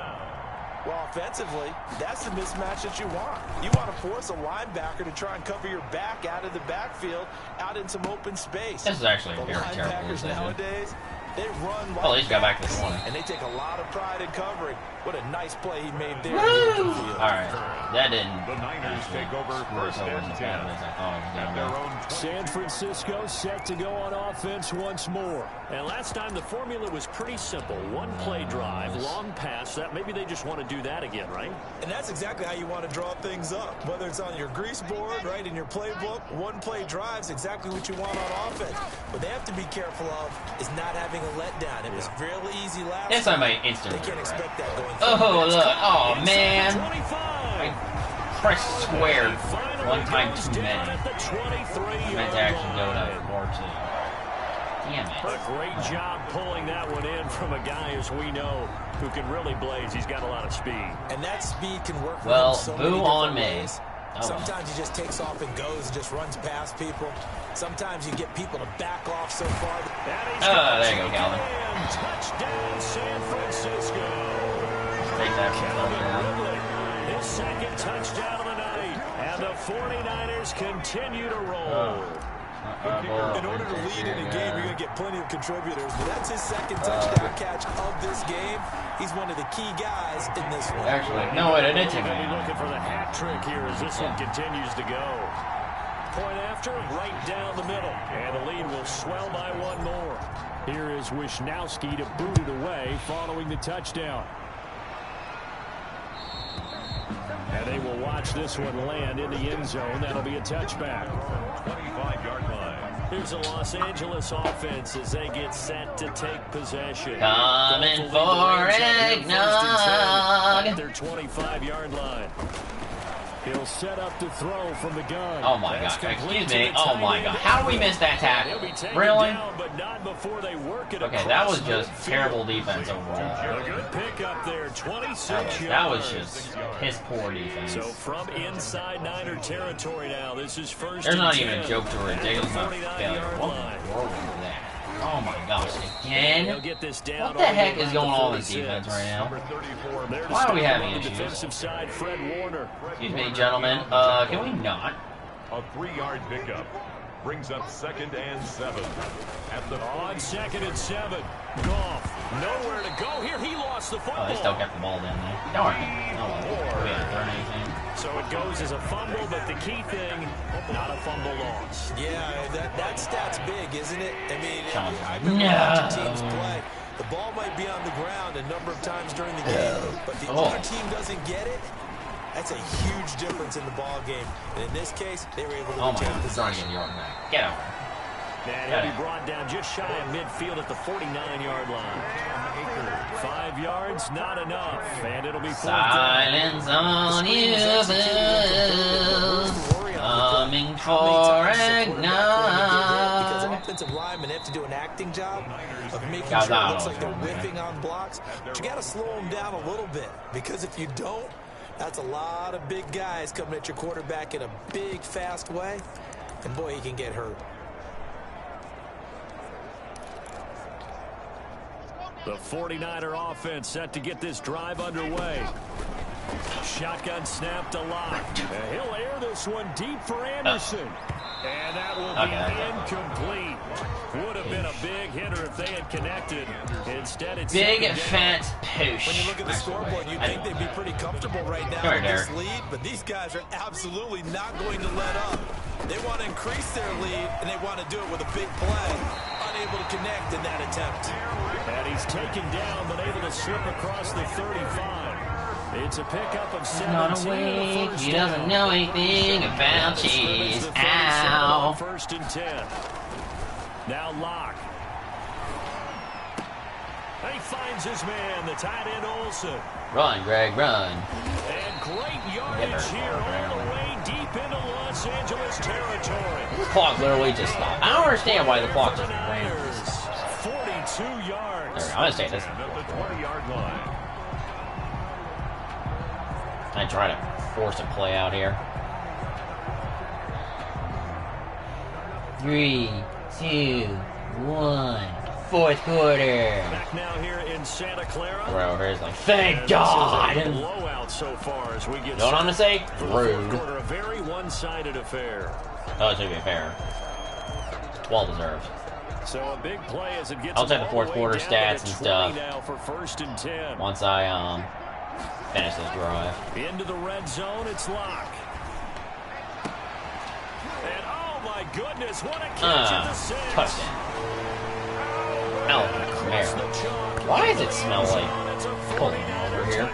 Well, offensively, that's the mismatch that you want. You want to force a linebacker to try and cover your back out of the backfield, out in some open space. This is actually a the very terrible linebackers decision. nowadays, they run Well, he's got back to the 20. and they take a lot of pride in covering. What a nice play he made there. Alright, that didn't. The Niners take over first and 10 at their own 20. San Francisco set to go on offense once more. And last time the formula was pretty simple. 1-play drive, long pass. That maybe they just want to do that again, right? And that's exactly how you want to draw things up. Whether it's on your grease board, right, in your playbook, 1-play drive is exactly what you want on offense. What they have to be careful of is not having a letdown. It was really easy last It's time. on my Instagram. They can't expect that going Oh, forward. look. Oh, man. 25. I pressed square one time too many. I meant to actually go to R2. Damn it. A great job pulling that one in from a guy, as we know, who can really blaze. He's got a lot of speed. And that speed can work for Well, him so boo many on different me. ways. Oh, Sometimes he just takes off and goes and just runs past people. Sometimes you get people to back off so far. there you go, Calvin. Touchdown, San Francisco. Take that from His second touchdown of the night. And the 49ers continue to roll. In order to lead in a game, you're going to get plenty of contributors. But that's his second touchdown catch of this game. He's one of the key guys in this one. Actually, no, it didn't take They'll be me. looking for the hat trick here as this one continues to go. Point after, right down the middle. And the lead will swell by 1 more. Here is Wisnowski to boot it away following the touchdown. And they will watch this one land in the end zone. That'll be a touchback. 25-yard line. Here's the Los Angeles offense as they get set to take possession. Coming for eggnog. At their 25-yard line. He'll set up to throw from the gun. Oh my God! Excuse me. Oh my God! How do we miss that tackle? Really? Down, but not before they work it Okay, that was just terrible defense overall. A good pick up there, 26 That was just piss poor defense. So from inside Niner territory now, this is first. There's not and even a 10 joke to it. They don't have failure. What in the world was that? Oh my gosh! Again? They'll get this down. What the heck is going on with defense right now? Why are we having issues? Defensive side, Fred Warner. Excuse me, gentlemen. Can we not? A 3-yard pickup brings up 2nd and 7. At the On 2nd and 7. Goff, nowhere to go here. He lost the football. Oh, they still kept the ball down there. Darn it. No, we haven't thrown anything. So it goes as a fumble, but the key thing, not a fumble loss. Yeah, that stat's big, isn't it? I mean, Sean. I remember watching teams play. The ball might be on the ground a number of times during the game, but the other team doesn't get it. That's a huge difference in the ball game. And in this case, they were able to retain possession. Get over. And he'll be brought down just shy of midfield at the 49-yard line. 5 yards, not enough. And it'll be Silence on you, boo. Coming for eggnog. Because offensive linemen have to do an acting job of making sure it looks like they're whiffing on blocks. But you got to slow them down a little bit. Because if you don't, that's a lot of big guys coming at your quarterback in a big, fast way. And boy, he can get hurt. The 49er offense set to get this drive underway. Shotgun snap to Locke. He'll air this one deep for Anderson. And that will be incomplete. Would have been a big hitter if they had connected. Instead, it's big fat push. When you look at the scoreboard, you'd think they'd be pretty comfortable right now with this lead, but these guys are absolutely not going to let up. They want to increase their lead, and they want to do it with a big play. Unable to connect in that attempt. And he's taken down, but able to slip across the 35. It's a pickup of 17. Not awake. He doesn't know anything about cheese. Ow. First and 10. Now Locke. He finds his man, the tight end Olsen. Run, Greg, run. And great yardage here all the way deep into Los Angeles territory. The clock literally just stopped. I don't understand why the clock just ran. 42 yards. I'm going to say this. At the 20-yard line. I try to force a play out here. 3, 2, 1. Fourth quarter. Back now here in Santa Clara. Right over here is like, thank God. Blowout so far as we get. You know what I'm gonna say? Rude. A very one-sided affair. Oh, it should be fair. Well deserved. So a big play as it gets. I'll take the fourth quarter stats and stuff now for first and 10. once I finish this drive. Into the red zone, it's Locke. And oh my goodness, what a catch at the 6. Touchdown. Alvin. Why does it smell like pulling over here?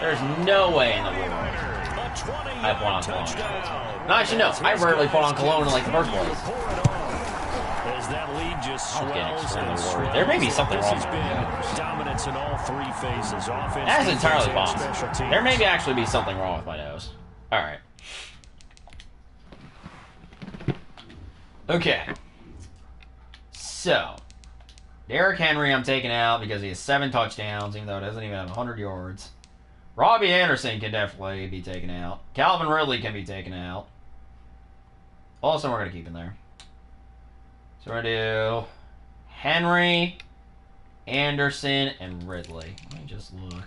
There's no way in the world I put on cologne. No, actually, no. I rarely put on cologne in like the first place. As that lead just I'm getting swells extremely and worried. swells. There may be something wrong This with has it. been dominance in all three phases. Offense, That is entirely defense, and possible. special teams. There may actually be something wrong with my nose. Alright. Okay. So, Derrick Henry I'm taking out because he has 7 touchdowns, even though it doesn't even have 100 yards. Robbie Anderson can definitely be taken out. Calvin Ridley can be taken out. Also, we're going to keep in there. So we're going to do Henry, Anderson, and Ridley. Let me just look.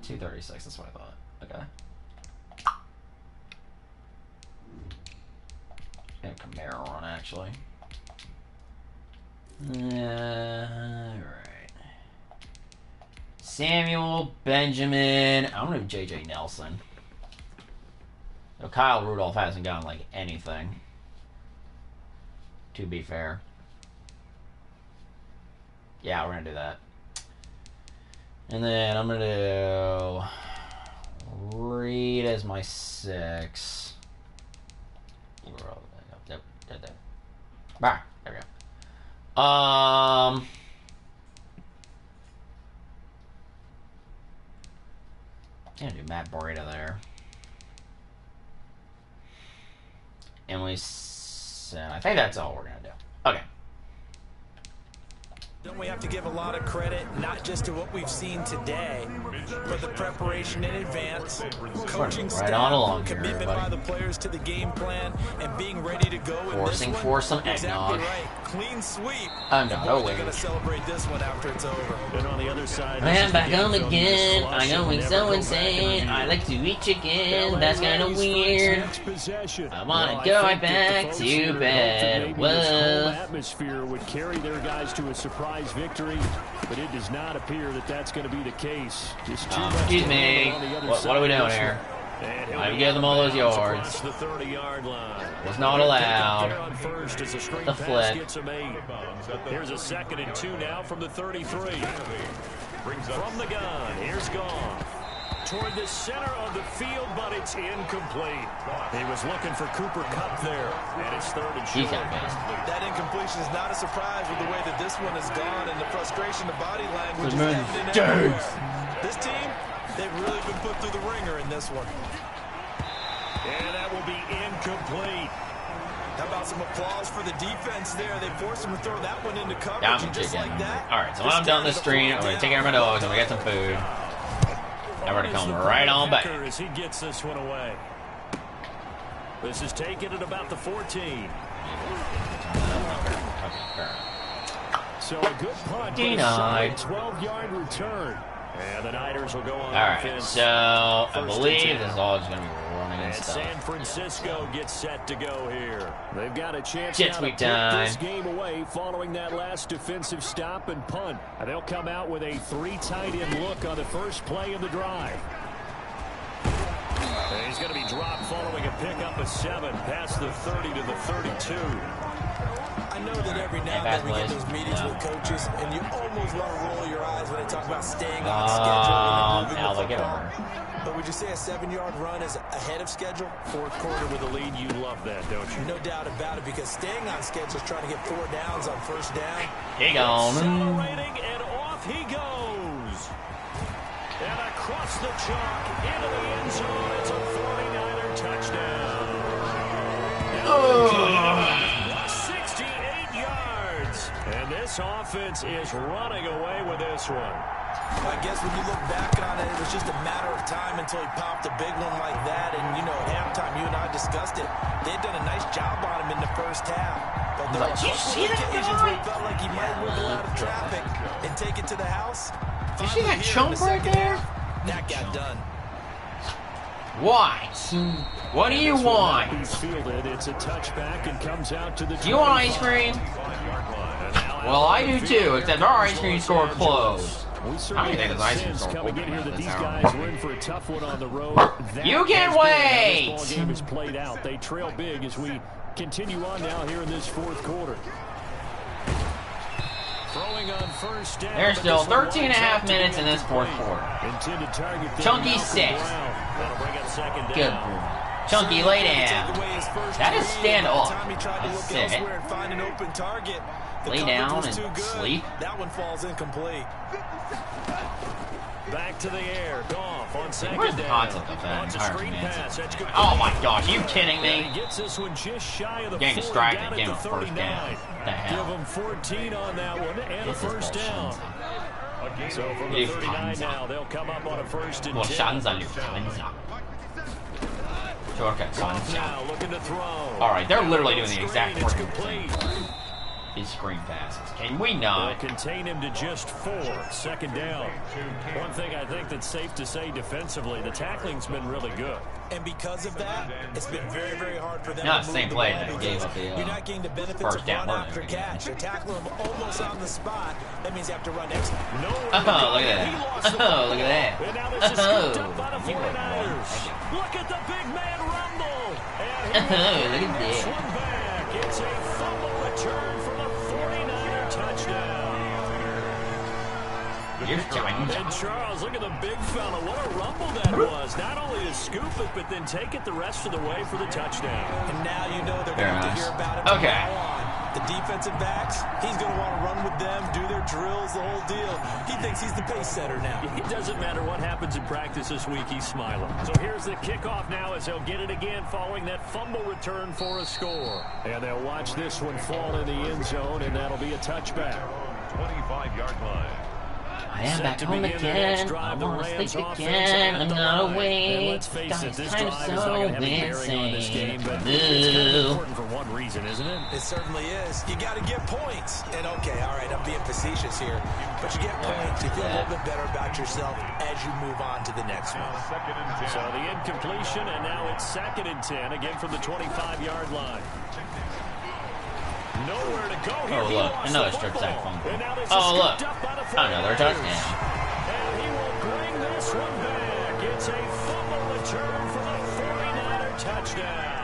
236, that's what I thought. Okay. And Camaro run, actually. Alright. Samuel, Benjamin. I'm going to do J.J. Nelson. So Kyle Rudolph hasn't gotten, like, anything. To be fair. Yeah, we're going to do that. And then I'm going to do Reed as my 6. There we go. Gonna do Matt Breida there. And I think that's all we're gonna do. Okay. Don't we have to give a lot of credit, not just to what we've seen today, but the preparation in advance, coaching right on along staff, here, commitment by everybody. the players to the game plan, and being ready to go in this one. For some Exactly eggnog. right. Clean sweep. I'm not Boy, they're always. going to celebrate this one after it's over. And on the other side, I am back home again. I know it's so insane. I like to eat chicken. That's kind of weird. I want to go right back to bed. Whoa. Atmosphere would carry their guys to a surprise victory, but it does not appear that that's going to be the case. Just too much Excuse me. on the other What are we doing side. here? And I give them all those yards. across the 30-yard line. Was not allowed. On first as a screen The pass flip. gets him 8. Here's a 2nd and 2 now from the 33. From the gun, here's Goff. Toward the center of the field, but it's incomplete. He was looking for Cooper Kupp there, and it's 3rd and He's short. got missed. That incompletion is not a surprise with the way that this one has gone and the frustration, the body language is Good man. evident everywhere. This team, they've really been put through the ringer in this one. And that will be incomplete. How about some applause for the defense there? They forced him to throw that one into coverage, Yeah, I'm and just chicken. like that. Alright, so when I'm done this stream, I'm going to take care of my dogs and we got some food. And we're going to come right on back. As he gets this one away. This is taken at about the 14. So a good punt, denied. 12-yard return. And the Niners will go on offense. So I believe this is all just going to be running and stuff. San Francisco gets set to go here. They've got a chance now to put this game away following that last defensive stop and punt. And they'll come out with a 3 tight end look on the first play of the drive. And he's going to be dropped following a pickup of 7 past the 30 to the 32. I know that every now and then we get those meetings with coaches, and you almost want to roll your eyes when they talk about staying on schedule and moving the football. But would you say a 7-yard run is ahead of schedule? Fourth quarter with a lead, you love that, don't you? No doubt about it, because staying on schedule is trying to get 4 downs on first down. He gone. Accelerating, and off he goes. And across the chalk, into the end zone. It's a 49er touchdown. Oh. And this offense is running away with this one. I guess when you look back on it, it was just a matter of time until he popped a big one like that. And, you know, at halftime, you and I discussed it. They had done a nice job on him in the first half. But there were a couple occasions where it felt like he might wiggle out of traffic and take it to the house. Did you see that chunk right there? That got done. Why? What do you want? He's fielded. It's a touchback and comes out to the. Do you want ice cream? Well, I do too, except our ice cream store closed. I don't think it's ice cream store coming in here that these guys are in for a tough one on the road. You can wait! This ball game is played out. They trail big as we continue on now here in this fourth quarter. Throwing on first down. There's still 13 and a half minutes in this fourth quarter. Chunky 6. Good. Chunky, lay down. That is stand up. That's it. Lay down and sleep. That one falls incomplete. Back to the air. Goff on second down. Where's the concept of that entire pass? Oh my gosh, are you kidding me? Gets this one just shy of the getting distracted, getting a first down. What the hell? Give him 14 on that one and a first down. So from the 39 now, they'll come up on a first and 10. Now looking to throw. All right, they're literally doing the exact thing. These screen passes. Can we not? They'll contain him to just 4. Second down. One thing I think that's safe to say defensively, the tackling's been really good. And because of that, it's been very, very hard for them to move the same play that gave up the you're not getting the benefits first of down run after catch. They're tackling him almost on the spot. That means you have to run extra. Oh, look at that. Oh, look at that. And now this is scooped up by the 49ers. Look at the big man rumble. And look at this one back. It's a fumble return for the 49er touchdown. And Charles, look at the big fella. What a rumble that was. Not only to scoop it, but then take it the rest of the way for the touchdown. And now you know they're going to hear about it from now on. The defensive backs, he's going to want to run with them, do their drills, the whole deal. He thinks he's the pace setter now. It doesn't matter what happens in practice this week, he's smiling. So here's the kickoff now as they'll get it again following that fumble return for a score. And they'll watch this one fall in the end zone, and that'll be a touchback. 25-yard line. I am back home again. I want to sleep again. I'm not awake. Let's face it, this I'm drive so is not going to have any bearing on this game, but it's kind of important for one reason, isn't it? It certainly is. You got to get points. And okay, all right, I'm being facetious here, but you get points. You feel a little bit better about yourself as you move on to the next one. So the incompletion, and now it's 2nd and 10, again from the 25-yard line. Nowhere to go here. Oh, look. Another strip sack fumble. Oh, look. Another touchdown. And he will bring this one back. It's a fumble return for the 49er touchdown.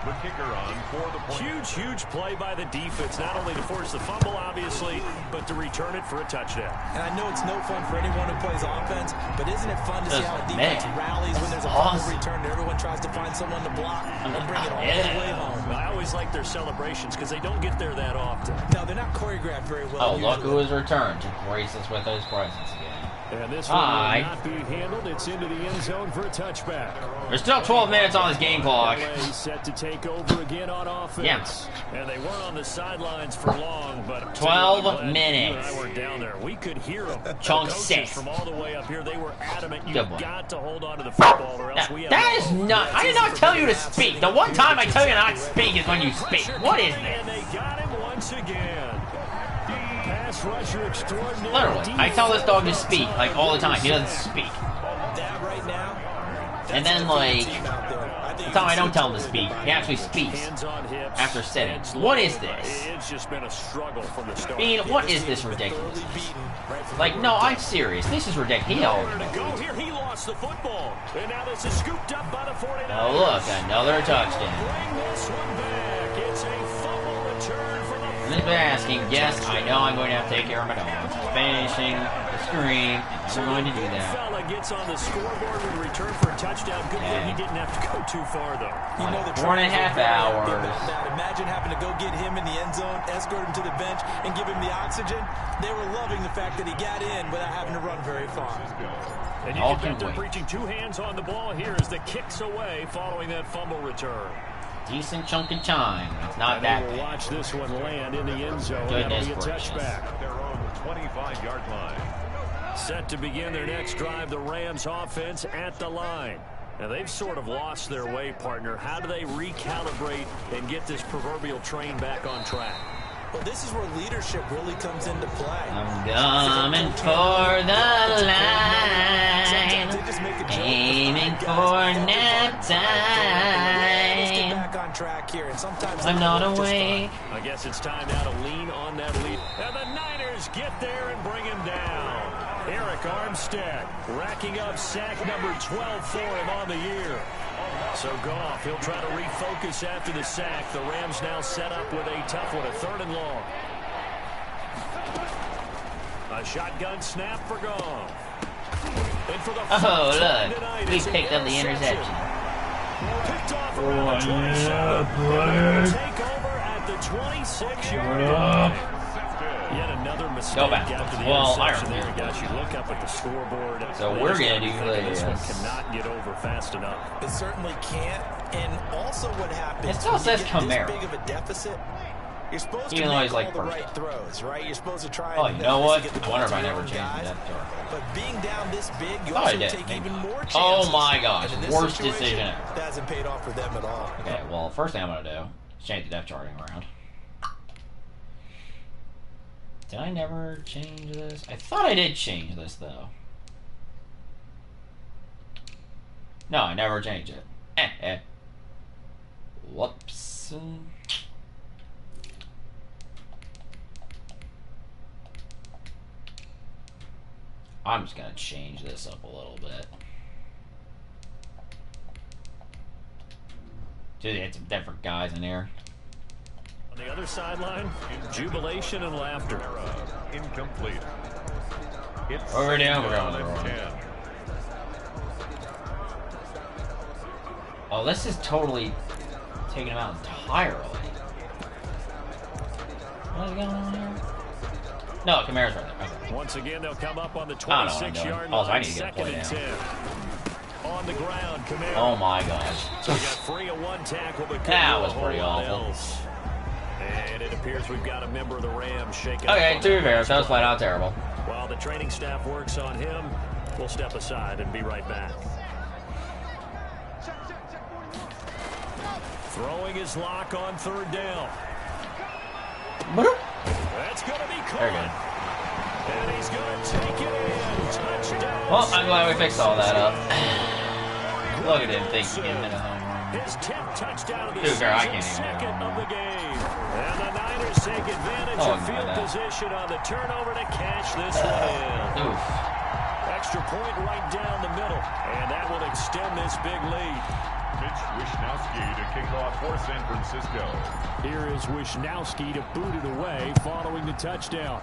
The kicker on for the point. Huge play by the defense, not only to force the fumble, obviously, but to return it for a touchdown. And I know it's no fun for anyone who plays offense, but isn't it fun to see how a defense rallies when there's a fumble return and everyone tries to find someone to block and bring it all the way home? I always like their celebrations because they don't get there that often. No, they're not choreographed very well. Oh, look who has returned to grace us with his presence again. And this one will not be handled. It's into the end zone for a touchback. There's still 12 minutes on this game clock. Set to take take over again on offense. Yeah. And they weren't on the sidelines for long, but 12 minutes. You and I were down there. We could hear them. Chunk the 6 from all the way up here. They were adamant. You Good boy. got to hold on to the football, or else we have. That is not. I did not tell you to speak. The one time I tell you not to speak is when you speak. What is And this? they got him once again. Pass rusher extraordinary. Literally, I tell this dog to speak like all the time. He doesn't speak. That right now. And then like, the time I don't tell him to speak, he actually speaks after sitting. What is this? It's just been a struggle from the start. Bean, what is this ridiculous? Like, no, I'm serious. This is ridiculous. Here he lost the football. And now this is scooped up by the 49ers. Oh, look, another touchdown. Bring this one back. It's a fumble return for the And if you're asking, yes, I know I'm going to have to take care of my dogs. Finishing the screen, and we're going to do that. Fella gets on the scoreboard with a return for a touchdown. Good thing he didn't have to go too far, though. You know the 4.5 hours. Imagine having to go get him in the end zone, escort him to the bench, and give him the oxygen. They were loving the fact that he got in without having to run very far. And you can bet they're preaching 2 hands on the ball here as the kick's away following that fumble return. Decent chunk of time. It's not that we'll bad. watch this one land in the end zone. Goodness That'll be a gracious. touchback. Their own 25-yard line. Set to begin their next drive, the Rams offense at the line. Now, they've sort of lost their way, partner. How do they recalibrate and get this proverbial train back on track? Well, this is where leadership really comes into play. I'm coming for the line, aiming for nap time. I'm not awake. I guess it's time now to lean on that lead. And the Niners get there and bring him down. Eric Armstead racking up sack number 12 for him on the year. So Goff, he'll try to refocus after the sack. The Rams now set up with a tough one, a 3rd and long. A shotgun snap for Goff. And for the look, we picked up the interception. Picked off around the 27. Take over at the 26-yard line. Yet another mistake after the interception there. Guys, you look up at the scoreboard. So we're going to do this one cannot get over fast enough. It certainly can't. And also what happens, it still says Camaro. Big of a deficit, you're supposed to even though he's make like all the right throws, right? You're supposed to try. Oh, you know what? I wonder if I never changed that chart. But being down this big, you also take even more chances. Oh my gosh, worst decision ever. That hasn't paid off for them at all. Okay, well, first thing I'm going to do is change the depth charting around. Did I never change this? I thought I did change this, though. No, I never changed it. Whoops. I'm just going to change this up a little bit. Dude, they had some different guys in here. On the other sideline, jubilation and laughter. Incomplete. It's over down, we're going wrong. Oh, this is totally taking him out entirely. What is going on here? No, Kamara's right there. Okay. Once again, they'll come up on the 26-yard line. I need to get a play down. On the ground, Kamara. Oh my gosh. So we got 3 of 1 tackle, but that was pretty awful. And it appears we've got a member of the Rams shaking. Okay, to be fair, that was flat out terrible. While the training staff works on him, we'll step aside and be right back. Throwing his lock on 3rd down. That's going to be caught. And he's going to take it in. Touchdown. Well, I'm glad we fixed all that up. Look at him thinking in a home run. His 10th touchdown of the season, second of the game. And the Niners take advantage of field position on the turnover to cash this one in. Oof. Extra point right down the middle. And that will extend this big lead. Mitch Wishnowsky to kick off for San Francisco. Here is Wishnowsky to boot it away following the touchdown.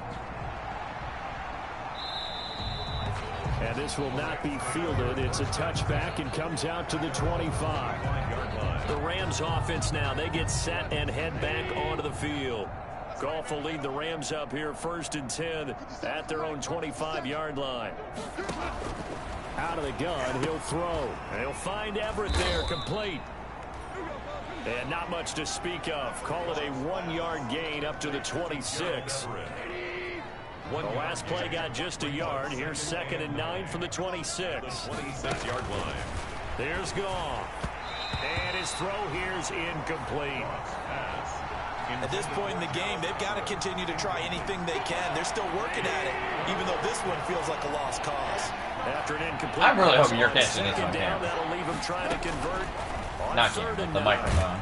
And this will not be fielded. It's a touchback and comes out to the 25. The Rams offense now, they get set and head back onto the field. Goff will lead the Rams up here 1st and 10 at their own 25-yard line. Out of the gun, he'll throw. And he'll find Everett there, complete. And not much to speak of. Call it a 1-yard gain up to the 26. The last play got just a yard. Here's 2nd and 9 from the 26. 26-yard line. There's Goff. And his throw here's incomplete. At this point in the game, they've got to continue to try anything they can. They're still working at it, even though this one feels like a lost cause. After an incomplete, I'm really hoping you're catching this on down, camera. that'll leave him trying to convert. Not camera, the microphone.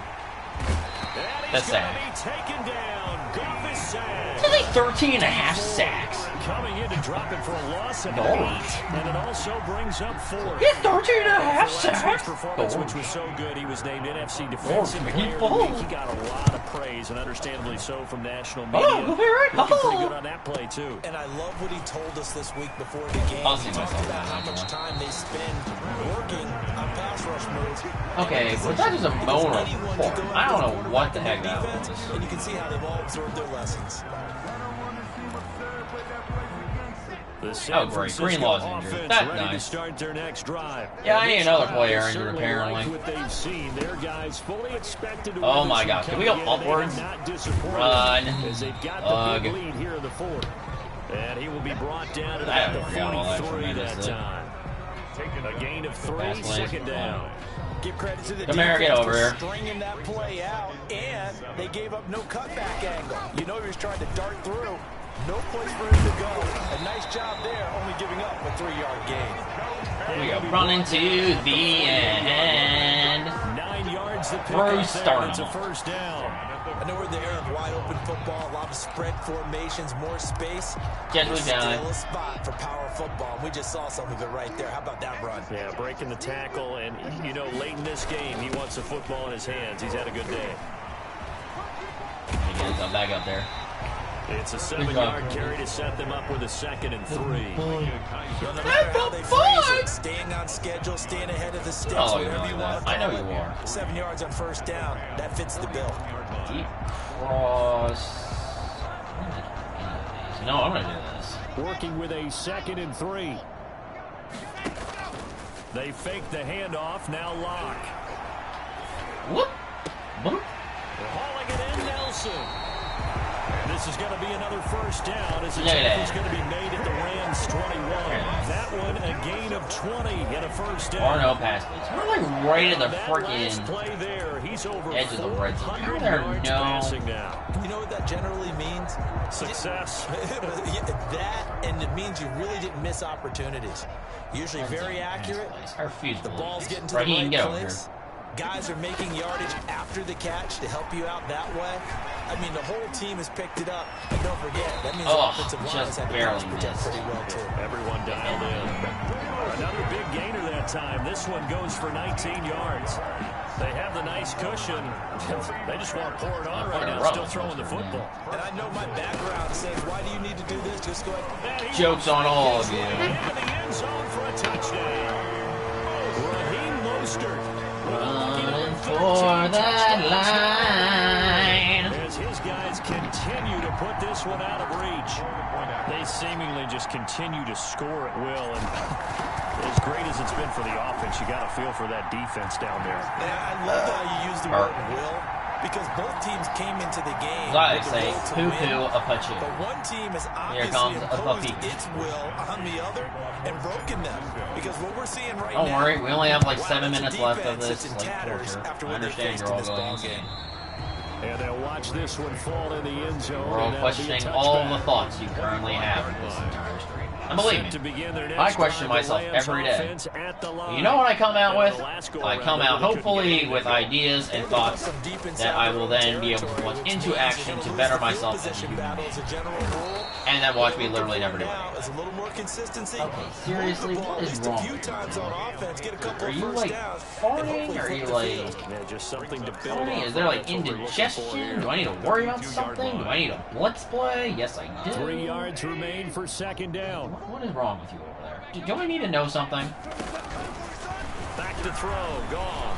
That's sad. Taken down. Goff is sacked. This is 13 and a half sacks. Coming in to drop it for a loss of 8, and it also brings up 4. He had 13 and a half sacks. Performance, which was so good, he was named NFC Defensive Player of the Week. He got a lot of praise, and understandably so, from national media. Looking pretty good on that play too. And I love what he told us this week before the game. He talked about how much time they spend working on pass rush moves. Okay, was that just a moan or a report? I don't know what the heck that was. And you can see how they've all absorbed their lessons. Oh, great. Greenlaw's injured. That's ready to nice. start their next drive. Yeah, I need another player injured, apparently. Oh, my gosh. Can we go upwards? Run. Ugh. And he will be brought down at I the forgot all that 43 that tremendous. time. A gain of 3, 2nd down. Give credit to the Come here, get over here. Stringing that play out, and they gave up no cutback angle. You know he was trying to dart through. No place for him to go. A nice job there, only giving up a 3-yard gain. We are running to the end. 9 yards to pick Through up start. there. It's a first down. I know we're in the era of wide open football, a lot of spread formations, more space. Gently Still down. a spot for power football. We just saw some of it right there. How about that run? Yeah, breaking the tackle, and you know, late in this game, he wants the football in his hands. He's had a good day. He gets him back up there. It's a 7-yard carry to set them up with a 2nd and 3. No matter how they phrase it, staying on schedule, staying ahead of the sticks, Oh, whatever you want to I know call you it. are. 7 yards on first down. That fits the bill. Deep cross. No, I'm going to do this. Working with a 2nd and 3. They fake the handoff, now lock. Whoop. Boop. Hauling it in, Nelson. This is going to be another first down as the Look at tackle is that. going to be made at the Rams 21. That one a gain of 20 and a first down. Or no pass plays. We're like right at the That last freaking play there, he's over edge of the red zone. 400 There, yards no. passing now. You know what that generally means? Success. That, and it means you really didn't miss opportunities. Usually very accurate. I refuse to The ball's getting to Raheem, the get right over here. place. Guys are making yardage after the catch to help you out that way. I mean, the whole team has picked it up. And don't forget, that means the offensive line has just had to barely protect missed. pretty well, too. Everyone dialed in. Another big gainer that time. This one goes for 19 yards. They have the nice cushion. They just want to pour it on right now, still throwing the football. And I know my background says, why do you need to do this? Just go ahead. Jokes on all of you. Into the end zone for a touchdown. Raheem Mostert. Running for that line. As his guys continue to put this one out of reach. They seemingly just continue to score at will. And as great as it's been for the offense, you got to feel for that defense down there. And I love how you use the word will, because both teams came into the game I with the say, will to poo-poo, win. a punch But one team has Here obviously comes a imposed puppy. its will on the other and broken them. Because what we're seeing right Don't now... worry, we only have like Wow, 7 that's a minutes left of defense this that's in like tatters torture. after I what they understand faced you're in all this going ballgame. insane. And they'll watch this one fall in the end zone. We're all and that'll be a questioning all the touchback. thoughts you currently have in this entire stream. And believe Set to me, begin their I next question drive, myself the Rams every day. offense at the line. You know what I come out And with? the last go I around, come they out really couldn't hopefully get with anything. ideas and thoughts that I will then be able to put into action to better myself as a human being. And then watch me literally never do it. Is a little more consistency. Okay, seriously, what is wrong with you? Are you like farting? Are you like Yeah, just something to build farting? on Is there from. like That's what we're looking for indigestion? here. Do I need to worry about something? Do I need a blitz play? Yes, I do. 3 yards remain for second down. What is wrong with you over there? Do I need to know something? Back to throw. Gone.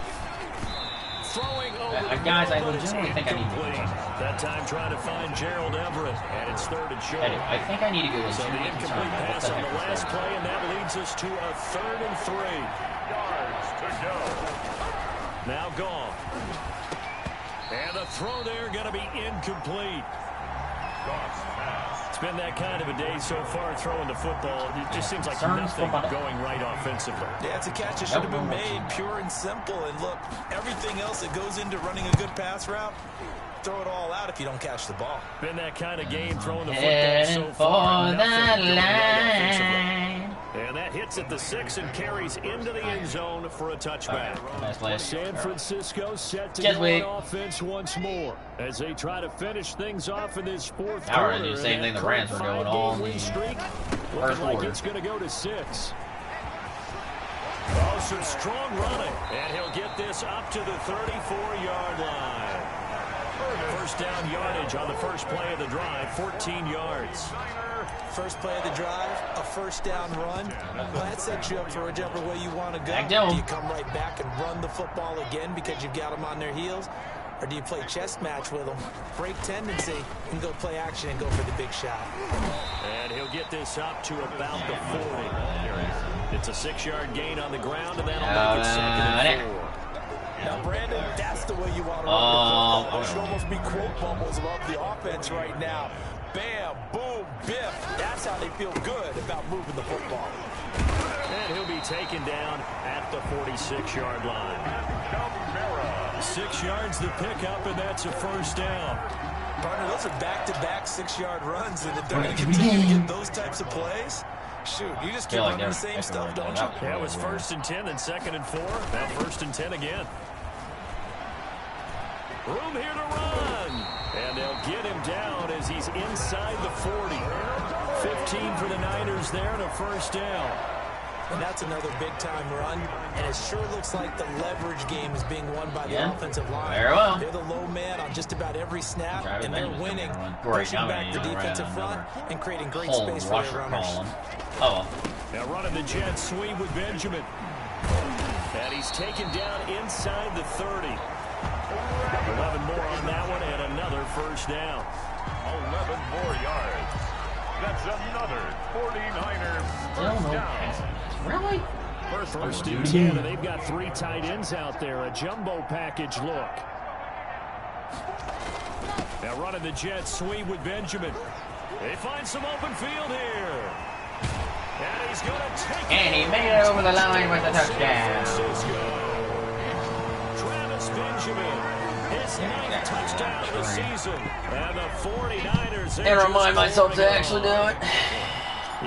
Throwing over Guys, I but it's legitimately think I need to do incomplete. something. That time trying to find Gerald Everett, and it's 3rd and short. Anyway, I think I need to go So the legitimately incomplete concerned about what pass the on heck the is last going play, on. and that leads us to a 3rd and 3. Yards to go. Now gone. And the throw there going to be incomplete. It's been that kind of a day so far throwing the football. It just seems like nothing going right offensively. Yeah, it's a catch that should have been made, pure and simple. And look, everything else that goes into running a good pass route, throw it all out if you don't catch the ball. Been that kind of game throwing the football so far. Nothing going right offensively. And that hits at the 6 and carries into the end zone for a touchback. Nice. San Francisco set to go on offense once more as they try to finish things off in this fourth quarter. I already do the same thing the Rams were doing all in the first quarter. Like it's going to go to 6. Oh, some strong running. And he'll get this up to the 34-yard line. First down yardage on the first play of the drive, 14 yards. First play of the drive, a first down run. Well, that sets you up for whichever way you want to go. Do you come right back and run the football again because you've got them on their heels? Or do you play chess match with them, break tendency, and go play action and go for the big shot? And he'll get this up to about the 40. It's a 6-yard gain on the ground, and that'll make it 2nd and 4. Now, Brandon, that's the way you want to run the football. There should almost be quote bubbles about the offense right now. Bam, boom, biff. That's how they feel good about moving the football. And he'll be taken down at the 46-yard line. 6 yards the pickup, and that's a first down. Partner, those are back-to-back 6-yard runs, and if they're going to continue to get those types of plays, shoot, you just keep running the same stuff, don't you? Yeah, it was 1st and 10, then 2nd and 4. Now 1st and 10 again. Room here to run. And they'll get him down as he's inside the 40. 15 for the Niners there and a first down. And that's another big-time run. And it sure looks like the leverage game is being won by the offensive line. Very well. They're the low man on just about every snap, and they're winning, pushing back the defensive front and creating great space for their runners. Now running the jet sweep with Benjamin. And he's taken down inside the 30. 11 more on that one and another first down. 11 more yards. That's another 49ers first down. Really? First and 10, and they've got 3 tight ends out there. A jumbo package look. Now running the jet sweep with Benjamin. They find some open field here. And he's going to take it. And he made it over the line with a touchdown. Travis Benjamin. His 9th touchdown of the season. And the 49ers. And remind myself to actually do it.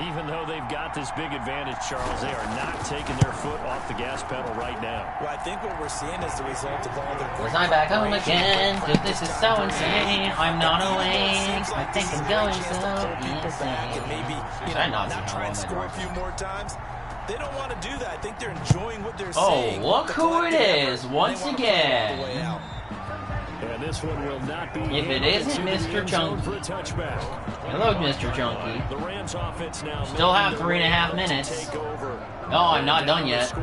Even though they've got this big advantage, Charles, they are not taking their foot off the gas pedal right now. Well, I think what we're seeing is the result of all the... Was I back home again? Cause this is so insane. I'm not awake. I think I'm going so insane. And maybe, you know, not try and score a few more times. They don't want to do that. I think they're enjoying what they're seeing. Oh, look who it is once again. And this one will not be. If it isn't Mr. Chunky. For a touchback. Hello, Mr. Chunky. The Rams offense now. Still have 3.5 minutes. No, I'm not done yet.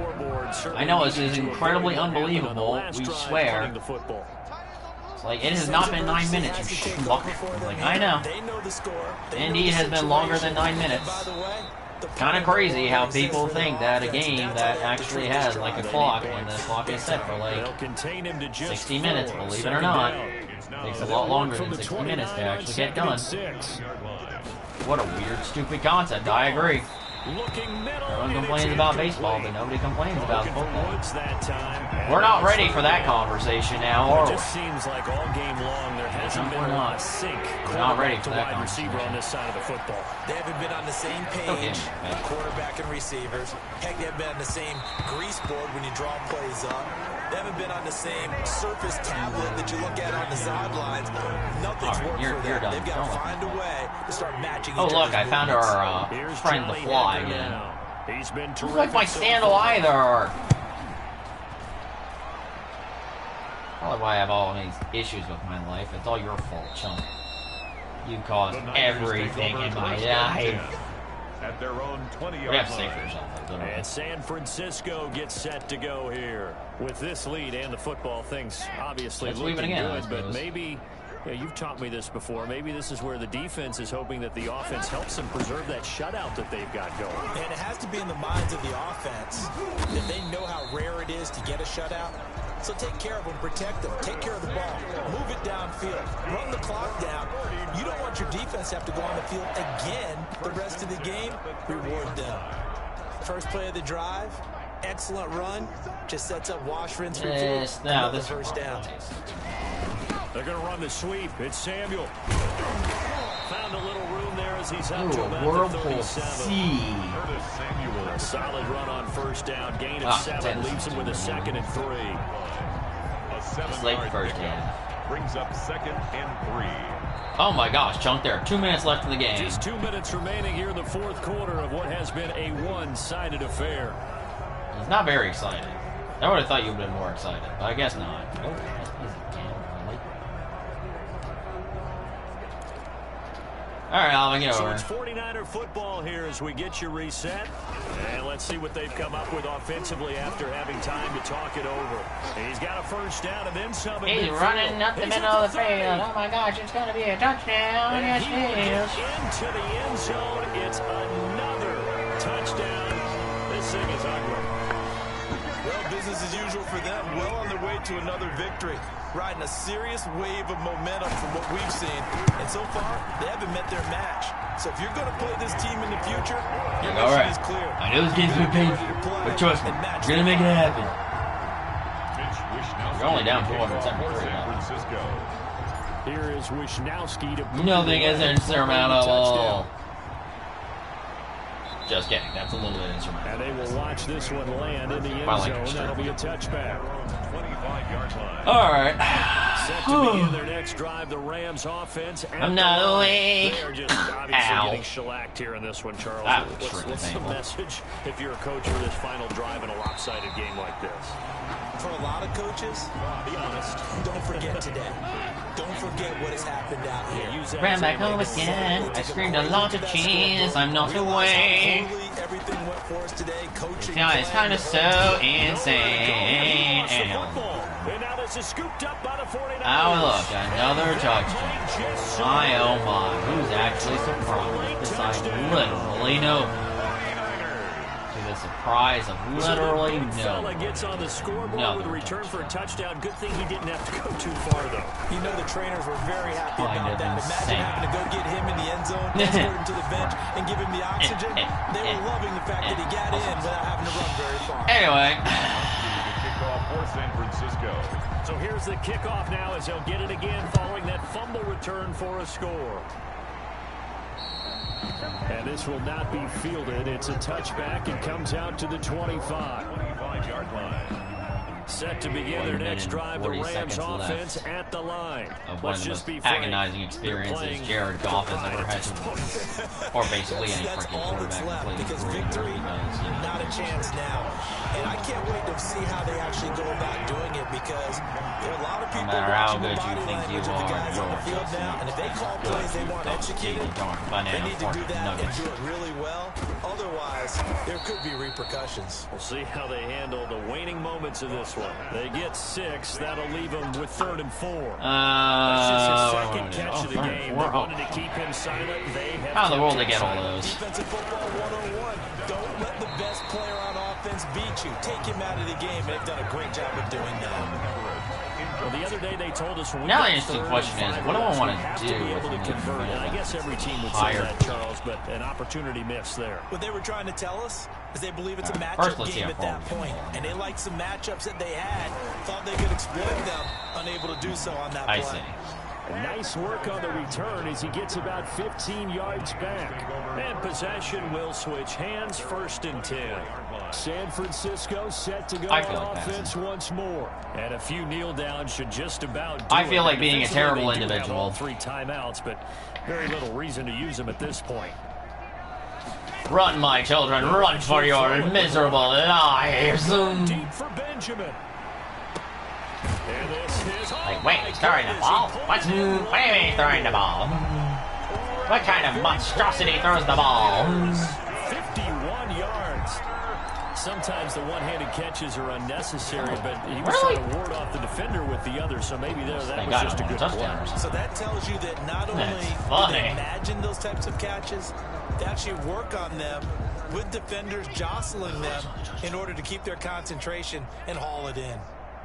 I know this is incredibly unbelievable. We swear. It's like it has not been 9 minutes. You schmuck. Like I know. Indeed, it has been longer than 9 minutes. Kind of crazy how people think that a game that actually has like a clock when the clock is set for like 60 minutes, believe it or not, takes a lot longer than 60 minutes to actually get done. What a weird, stupid concept. I agree. Everyone complains about baseball, but nobody complains about football. We're not ready for that conversation now, are we? It just seems like all game long there hasn't been a sync. We're not ready for that wide receiver on this side of the football. They haven't been on the same page, quarterback and receivers. Heck, they haven't been on the same grease board when you draw plays up. They haven't been on the same surface tablet that you look at on the sidelines. Nothing's worked for them. They've got to find a way to start matching each other's look, I found our friend the Fly again. He's been terrific. Like my sandal either. Probably why I have all these issues with my life. It's all your fault, chunk. You caused everything in my life. At their own 20-yard we have to stay for yourself. And San Francisco gets set to go here with this lead and the football. Things obviously looking good, but maybe you've taught me this before. Maybe this is where the defense is hoping that the offense helps them preserve that shutout that they've got going. And it has to be in the minds of the offense that they know how rare it is to get a shutout. So take care of them, protect them, take care of the ball, move it downfield, run the clock down. You don't want your defense to have to go on the field again the rest of the game. Reward them. First play of the drive, excellent run, just sets up wash, rinse, repeat. Now this first down. They're going to run the sweep. It's Samuel. Found a little room there as he's up to about the 37. A solid run on first down. Gain of 7 leaves him with a 2nd and 3. A 7-yard first down. Brings up 2nd and 3. Oh my gosh, chunk there. 2 minutes left in the game. Just 2 minutes remaining here in the 4th quarter of what has been a one-sided affair. He's not very excited. I would have thought you would have been more excited, but I guess not. Oh, all right, Alvin, get over. So it's 49er football here as we get you reset. And let's see what they've come up with offensively after having time to talk it over. He's got a first down and then some. He's running up the middle of the field. Oh my gosh, it's going to be a touchdown. And yes, it is. Into the end zone. It's another touchdown. This thing is ugly. Well, business as usual for them. Well on their way to another victory. Riding a serious wave of momentum from what we've seen. And so far, they haven't met their match. So if you're going to play this team in the future, your mission is clear. I know this game's going to be painful, but trust me, we're going to make it happen. You're only down 473 now. Here is Wisnowski to nothing is insurmountable. Just kidding. That's a little bit insurmountable. And they will watch this one land in the end zone. That'll be a touchback. 25-yard line. All right. Set to begin their next drive, the Rams offense. I'm not awake. They're just obviously getting shellacked here in this one, Charles. What's the message if you're a coach for this final drive in a lopsided game like this? For a lot of coaches, be honest, don't forget today. Don't forget what has happened out here. Ran back home again. I screamed a lot of cheese. I'm not awake. Everything went for us today. Coaching. Yeah, it's kind of so insane. Oh, look, another touchdown. My, oh my, who's actually surprised? This I literally know. To the surprise of literally no. Gets on the scoreboard with a return for a touchdown. Good thing he didn't have to go too far, though. You know the trainers were very happy about that. Imagine having to go get him in the end zone, escort him to the bench, and give him the oxygen. They were loving the fact that he got in without having to run very far. Anyway. Kickoff for San Francisco. So here's the kickoff now as they'll get it again following that fumble return for a score. And this will not be fielded. It's a touchback and comes out to the 25-yard line. Set to begin their next drive, the Rams offense at the line. Let's just be agonizing experiences Jared Goff has ever had to, or basically any freaking quarterback play because victory, not a chance now. And I can't wait to see how they actually go about doing it because there are a lot of people watching the body language of the guys on the field now. And if they call plays they want executed, they need to do that and do it really well. Otherwise, there could be repercussions. We'll see how they handle the waning moments of this one. They get 6. That'll leave them with 3rd and 4. That's just his second catch of the game. They wanted to keep him silent. How in the world they get all those? Defensive football 101. Don't let the best player on offense beat you. Take him out of the game. They've done a great job of doing that. Well, the other day they told us now the interesting question is, what do I want to do with convert? And I guess every team would say that, Charles, but an opportunity missed there. What they were trying to tell us is they believe it's a matchup game at that point, and they liked some matchups that they had, thought they could exploit them, unable to do so on that play. I see. Nice work on the return as he gets about 15 yards back. And possession will switch hands, 1st and 10. San Francisco set to go on offense once more. And a few kneel downs should just about do I feel like being a terrible individual. All 3 timeouts, but very little reason to use them at this point. Run, my children, run for your miserable lives. Deep for Benjamin. Like, wait, he's throwing the ball? What do you mean he's throwing the ball? What kind of monstrosity throws the ball? 51 yards. Sometimes the one-handed catches are unnecessary, but he was trying to ward off the defender with the other, so maybe that was just a good play. So that tells you that not only do they imagine those types of catches, they actually work on them with defenders jostling them in order to keep their concentration and haul it in.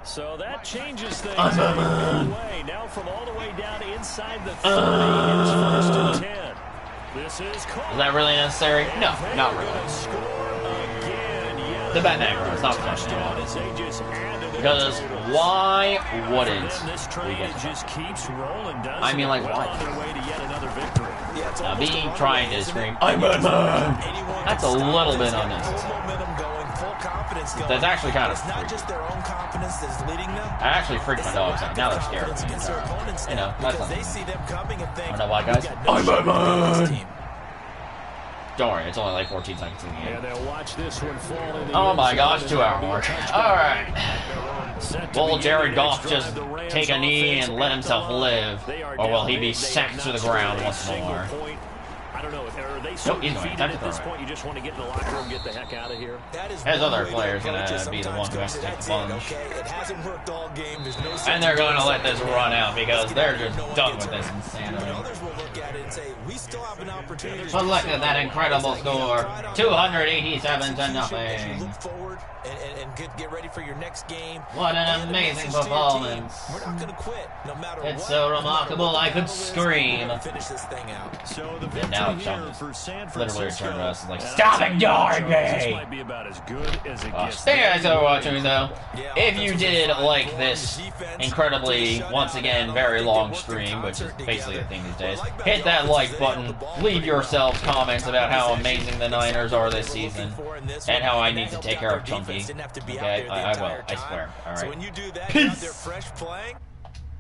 So that changes things. Now from all the way down inside the 30, it's 1st and 10. This is that really necessary? No, not really. The Batman run is not touchdown. Because why wouldn't we get that? I mean, like, why? Now, me trying to scream, I'm Batman! That's a little bit unnecessary. That's actually kind of freaky. I actually freaked my dogs out. Now they're scared of me. You know, that's not. I don't know why, guys. I'm Batman! Don't worry, it's only like 14 seconds in the game. Oh my gosh, 2 hour mark. Alright. Will Jared Goff just take a knee and let himself live? Or will he be sacked to the ground once more? I don't know. Are they nope, he's going at this point? You just want to get in the locker room, get the heck out of here. His other player's going to be the one who has to take the plunge. And they're going to let this run out because they're just done with this insanity. But look at that incredible score. 287 to nothing. And get ready for your next game. What an amazing performance. We're not going to quit no matter what. It's so remarkable I could scream. Finish this thing out. So the and now literally turned to us and like, stop ignoring me! Might be about as good as it gets. Thank you guys for watching though. If you did like this incredibly, once again, very long stream, which is basically the thing these days, hit that like button, leave yourselves comments about how amazing the Niners are this season, and how I need to take care of Chunky. Okay, I will, I swear. Alright. Peace!